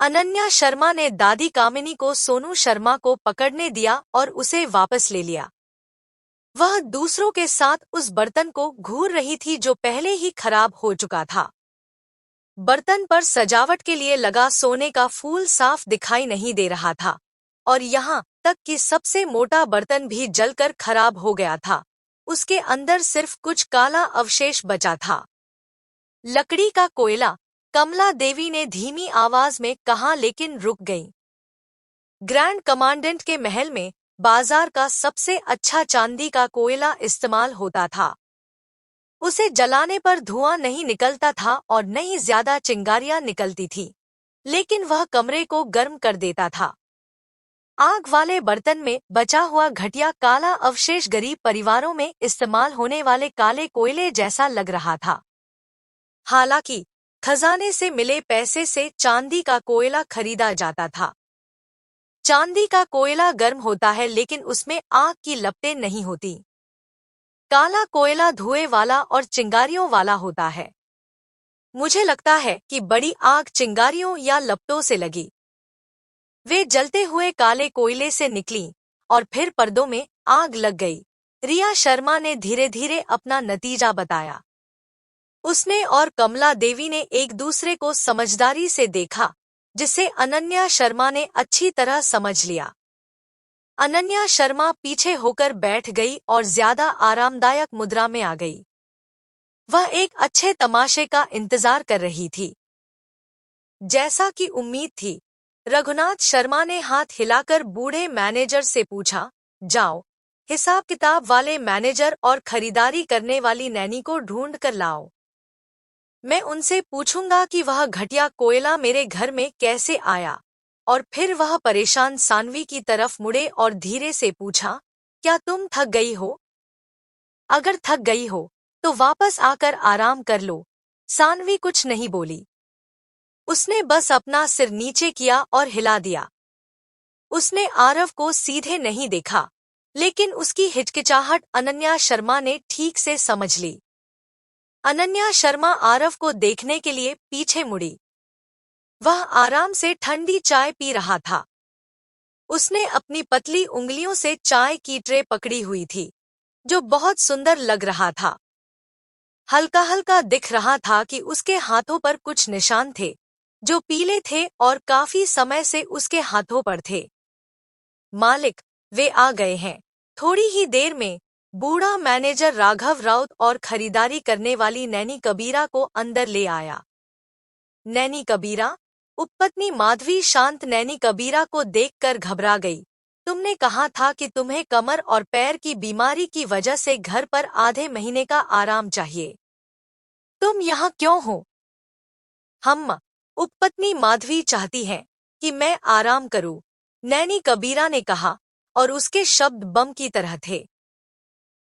अनन्या शर्मा ने दादी कामिनी को सोनू शर्मा को पकड़ने दिया और उसे वापस ले लिया। वह दूसरों के साथ उस बर्तन को घूर रही थी जो पहले ही खराब हो चुका था। बर्तन पर सजावट के लिए लगा सोने का फूल साफ दिखाई नहीं दे रहा था और यहाँ तक कि सबसे मोटा बर्तन भी जलकर खराब हो गया था। उसके अंदर सिर्फ कुछ काला अवशेष बचा था। लकड़ी का कोयला, कमला देवी ने धीमी आवाज में कहा, लेकिन रुक गई। ग्रैंड कमांडेंट के महल में बाजार का सबसे अच्छा चांदी का कोयला इस्तेमाल होता था। उसे जलाने पर धुआं नहीं निकलता था और न ही ज्यादा चिंगारियां निकलती थी, लेकिन वह कमरे को गर्म कर देता था। आग वाले बर्तन में बचा हुआ घटिया काला अवशेष गरीब परिवारों में इस्तेमाल होने वाले काले कोयले जैसा लग रहा था। हालांकि खजाने से मिले पैसे से चांदी का कोयला खरीदा जाता था। चांदी का कोयला गर्म होता है लेकिन उसमें आग की लपटें नहीं होती। काला कोयला धुएं वाला और चिंगारियों वाला होता है। मुझे लगता है कि बड़ी आग चिंगारियों या लपटों से लगी। वे जलते हुए काले कोयले से निकली और फिर पर्दों में आग लग गई। रिया शर्मा ने धीरे धीरे अपना नतीजा बताया। उसने और कमला देवी ने एक दूसरे को समझदारी से देखा, जिसे अनन्या शर्मा ने अच्छी तरह समझ लिया। अनन्या शर्मा पीछे होकर बैठ गई और ज्यादा आरामदायक मुद्रा में आ गई। वह एक अच्छे तमाशे का इंतजार कर रही थी। जैसा कि उम्मीद थी, रघुनाथ शर्मा ने हाथ हिलाकर बूढ़े मैनेजर से पूछा, जाओ, हिसाब किताब वाले मैनेजर और खरीदारी करने वाली नैनी को ढूंढ कर लाओ। मैं उनसे पूछूंगा कि वह घटिया कोयला मेरे घर में कैसे आया। और फिर वह परेशान सानवी की तरफ मुड़े और धीरे से पूछा, क्या तुम थक गई हो? अगर थक गई हो तो वापस आकर आराम कर लो। सानवी कुछ नहीं बोली। उसने बस अपना सिर नीचे किया और हिला दिया। उसने आरव को सीधे नहीं देखा, लेकिन उसकी हिचकिचाहट अनन्या शर्मा ने ठीक से समझ ली। अनन्या शर्मा आरव को देखने के लिए पीछे मुड़ी। वह आराम से ठंडी चाय पी रहा था। उसने अपनी पतली उंगलियों से चाय की ट्रे पकड़ी हुई थी, जो बहुत सुंदर लग रहा था। हल्का हल्का दिख रहा था कि उसके हाथों पर कुछ निशान थे, जो पीले थे और काफी समय से उसके हाथों पर थे। मालिक, वे आ गए हैं। थोड़ी ही देर में बूढ़ा मैनेजर राघव राउत और खरीदारी करने वाली नैनी कबीरा को अंदर ले आया। नैनी कबीरा, उपपत्नी माधवी शांत नैनी कबीरा को देखकर घबरा गई। तुमने कहा था कि तुम्हें कमर और पैर की बीमारी की वजह से घर पर आधे महीने का आराम चाहिए। तुम यहाँ क्यों हो? हम, उपपत्नी माधवी चाहती हैं कि मैं आराम करूं, नैनी कबीरा ने कहा, और उसके शब्द बम की तरह थे।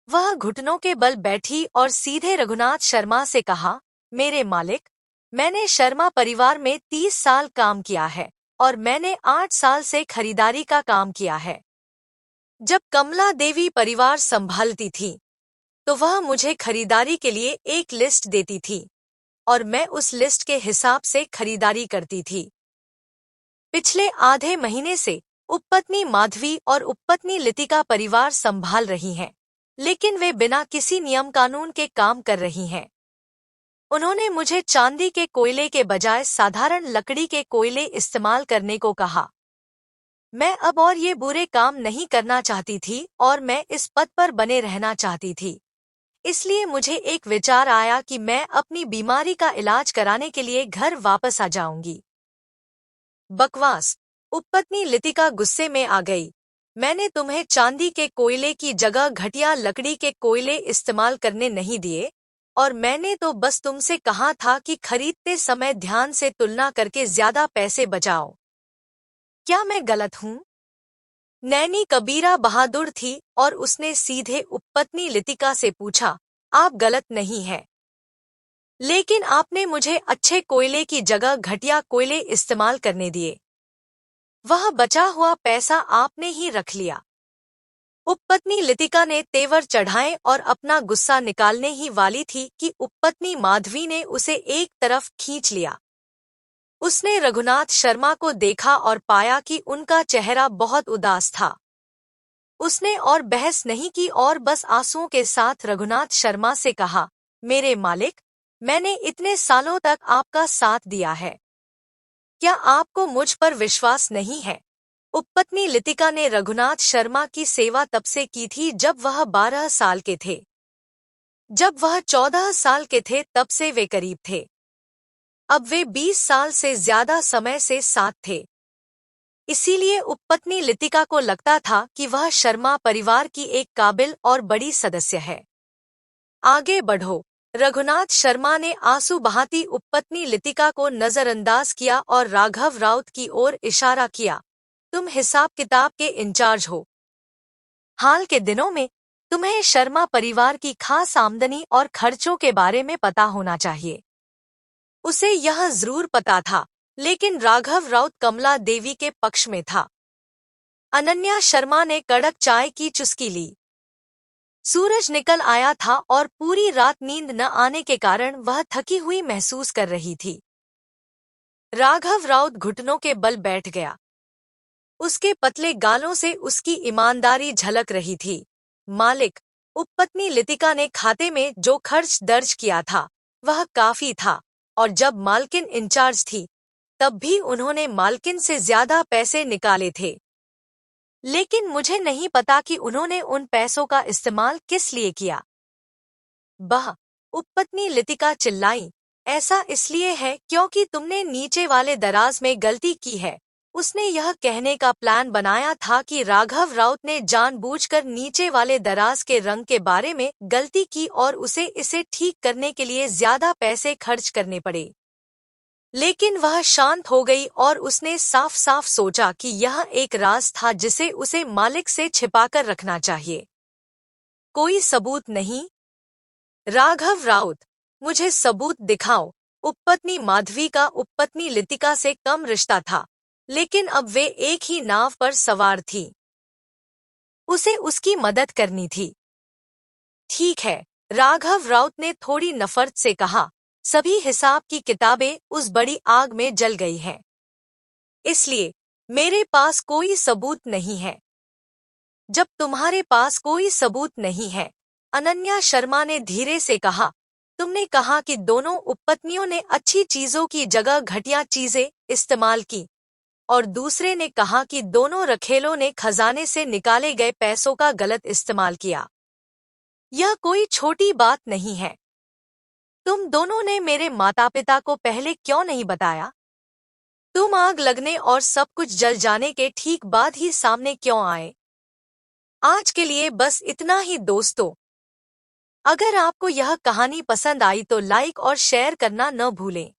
वह घुटनों के बल बैठी और सीधे रघुनाथ शर्मा से कहा, मेरे मालिक, मैंने शर्मा परिवार में 30 साल काम किया है और मैंने 8 साल से खरीदारी का काम किया है। जब कमला देवी परिवार संभालती थी, तो वह मुझे खरीदारी के लिए एक लिस्ट देती थी और मैं उस लिस्ट के हिसाब से खरीदारी करती थी। पिछले आधे महीने से उपपत्नी माधवी और उपपत्नी लितिका परिवार संभाल रही हैं, लेकिन वे बिना किसी नियम कानून के काम कर रही हैं। उन्होंने मुझे चांदी के कोयले के बजाय साधारण लकड़ी के कोयले इस्तेमाल करने को कहा। मैं अब और ये बुरे काम नहीं करना चाहती थी और मैं इस पद पर बने रहना चाहती थी। इसलिए मुझे एक विचार आया कि मैं अपनी बीमारी का इलाज कराने के लिए घर वापस आ जाऊंगी। बकवास, उपपत्नी लितिका गुस्से में आ गई। मैंने तुम्हें चांदी के कोयले की जगह घटिया लकड़ी के कोयले इस्तेमाल करने नहीं दिए, और मैंने तो बस तुमसे कहा था कि खरीदते समय ध्यान से तुलना करके ज्यादा पैसे बचाओ। क्या मैं गलत हूँ? नैनी कबीरा बहादुर थी और उसने सीधे उपपत्नी लितिका से पूछा, आप गलत नहीं हैं। लेकिन आपने मुझे अच्छे कोयले की जगह घटिया कोयले इस्तेमाल करने दिए। वह बचा हुआ पैसा आपने ही रख लिया। उपपत्नी लितिका ने तेवर चढ़ाए और अपना गुस्सा निकालने ही वाली थी कि उपपत्नी माधवी ने उसे एक तरफ खींच लिया। उसने रघुनाथ शर्मा को देखा और पाया कि उनका चेहरा बहुत उदास था। उसने और बहस नहीं की और बस आंसुओं के साथ रघुनाथ शर्मा से कहा, मेरे मालिक, मैंने इतने सालों तक आपका साथ दिया है। क्या आपको मुझ पर विश्वास नहीं है? उपपत्नी लितिका ने रघुनाथ शर्मा की सेवा तब से की थी जब वह 12 साल के थे। जब वह 14 साल के थे तब से वे करीब थे। अब वे 20 साल से ज्यादा समय से साथ थे। इसीलिए उपपत्नी लितिका को लगता था कि वह शर्मा परिवार की एक काबिल और बड़ी सदस्य है। आगे बढ़ो। रघुनाथ शर्मा ने आंसू बहाती उपपत्नी लितिका को नजरअंदाज किया और राघव राउत की ओर इशारा किया, तुम हिसाब किताब के इंचार्ज हो। हाल के दिनों में तुम्हें शर्मा परिवार की खास आमदनी और खर्चों के बारे में पता होना चाहिए। उसे यह जरूर पता था, लेकिन राघव राउत कमला देवी के पक्ष में था। अनन्या शर्मा ने कड़क चाय की चुस्की ली। सूरज निकल आया था और पूरी रात नींद न आने के कारण वह थकी हुई महसूस कर रही थी। राघव राउत घुटनों के बल बैठ गया। उसके पतले गालों से उसकी ईमानदारी झलक रही थी। मालिक, उपपत्नी लितिका ने खाते में जो खर्च दर्ज किया था वह काफी था, और जब मालकिन इंचार्ज थी तब भी उन्होंने मालकिन से ज्यादा पैसे निकाले थे। लेकिन मुझे नहीं पता कि उन्होंने उन पैसों का इस्तेमाल किस लिए किया। बह, उपपत्नी लितिका चिल्लाई, ऐसा इसलिए है क्योंकि तुमने नीचे वाले दराज में गलती की है। उसने यह कहने का प्लान बनाया था कि राघव राउत ने जानबूझकर नीचे वाले दराज के रंग के बारे में गलती की और उसे इसे ठीक करने के लिए ज्यादा पैसे खर्च करने पड़े। लेकिन वह शांत हो गई और उसने साफ साफ सोचा कि यह एक राज था जिसे उसे मालिक से छिपाकर रखना चाहिए। कोई सबूत नहीं? राघव राउत, मुझे सबूत दिखाओ। उपपत्नी माधवी का उपपत्नी लितिका से कम रिश्ता था, लेकिन अब वे एक ही नाव पर सवार थी। उसे उसकी मदद करनी थी। ठीक है, राघव राउत ने थोड़ी नफरत से कहा, सभी हिसाब की किताबें उस बड़ी आग में जल गई हैं। इसलिए मेरे पास कोई सबूत नहीं है। जब तुम्हारे पास कोई सबूत नहीं है, अनन्या शर्मा ने धीरे से कहा, तुमने कहा कि दोनों उपपत्नियों ने अच्छी चीजों की जगह घटिया चीजें इस्तेमाल की, और दूसरे ने कहा कि दोनों रखेलों ने खजाने से निकाले गए पैसों का गलत इस्तेमाल किया। यह कोई छोटी बात नहीं है। तुम दोनों ने मेरे माता पिता को पहले क्यों नहीं बताया? तुम आग लगने और सब कुछ जल जाने के ठीक बाद ही सामने क्यों आए? आज के लिए बस इतना ही दोस्तों। अगर आपको यह कहानी पसंद आई तो लाइक और शेयर करना न भूलें।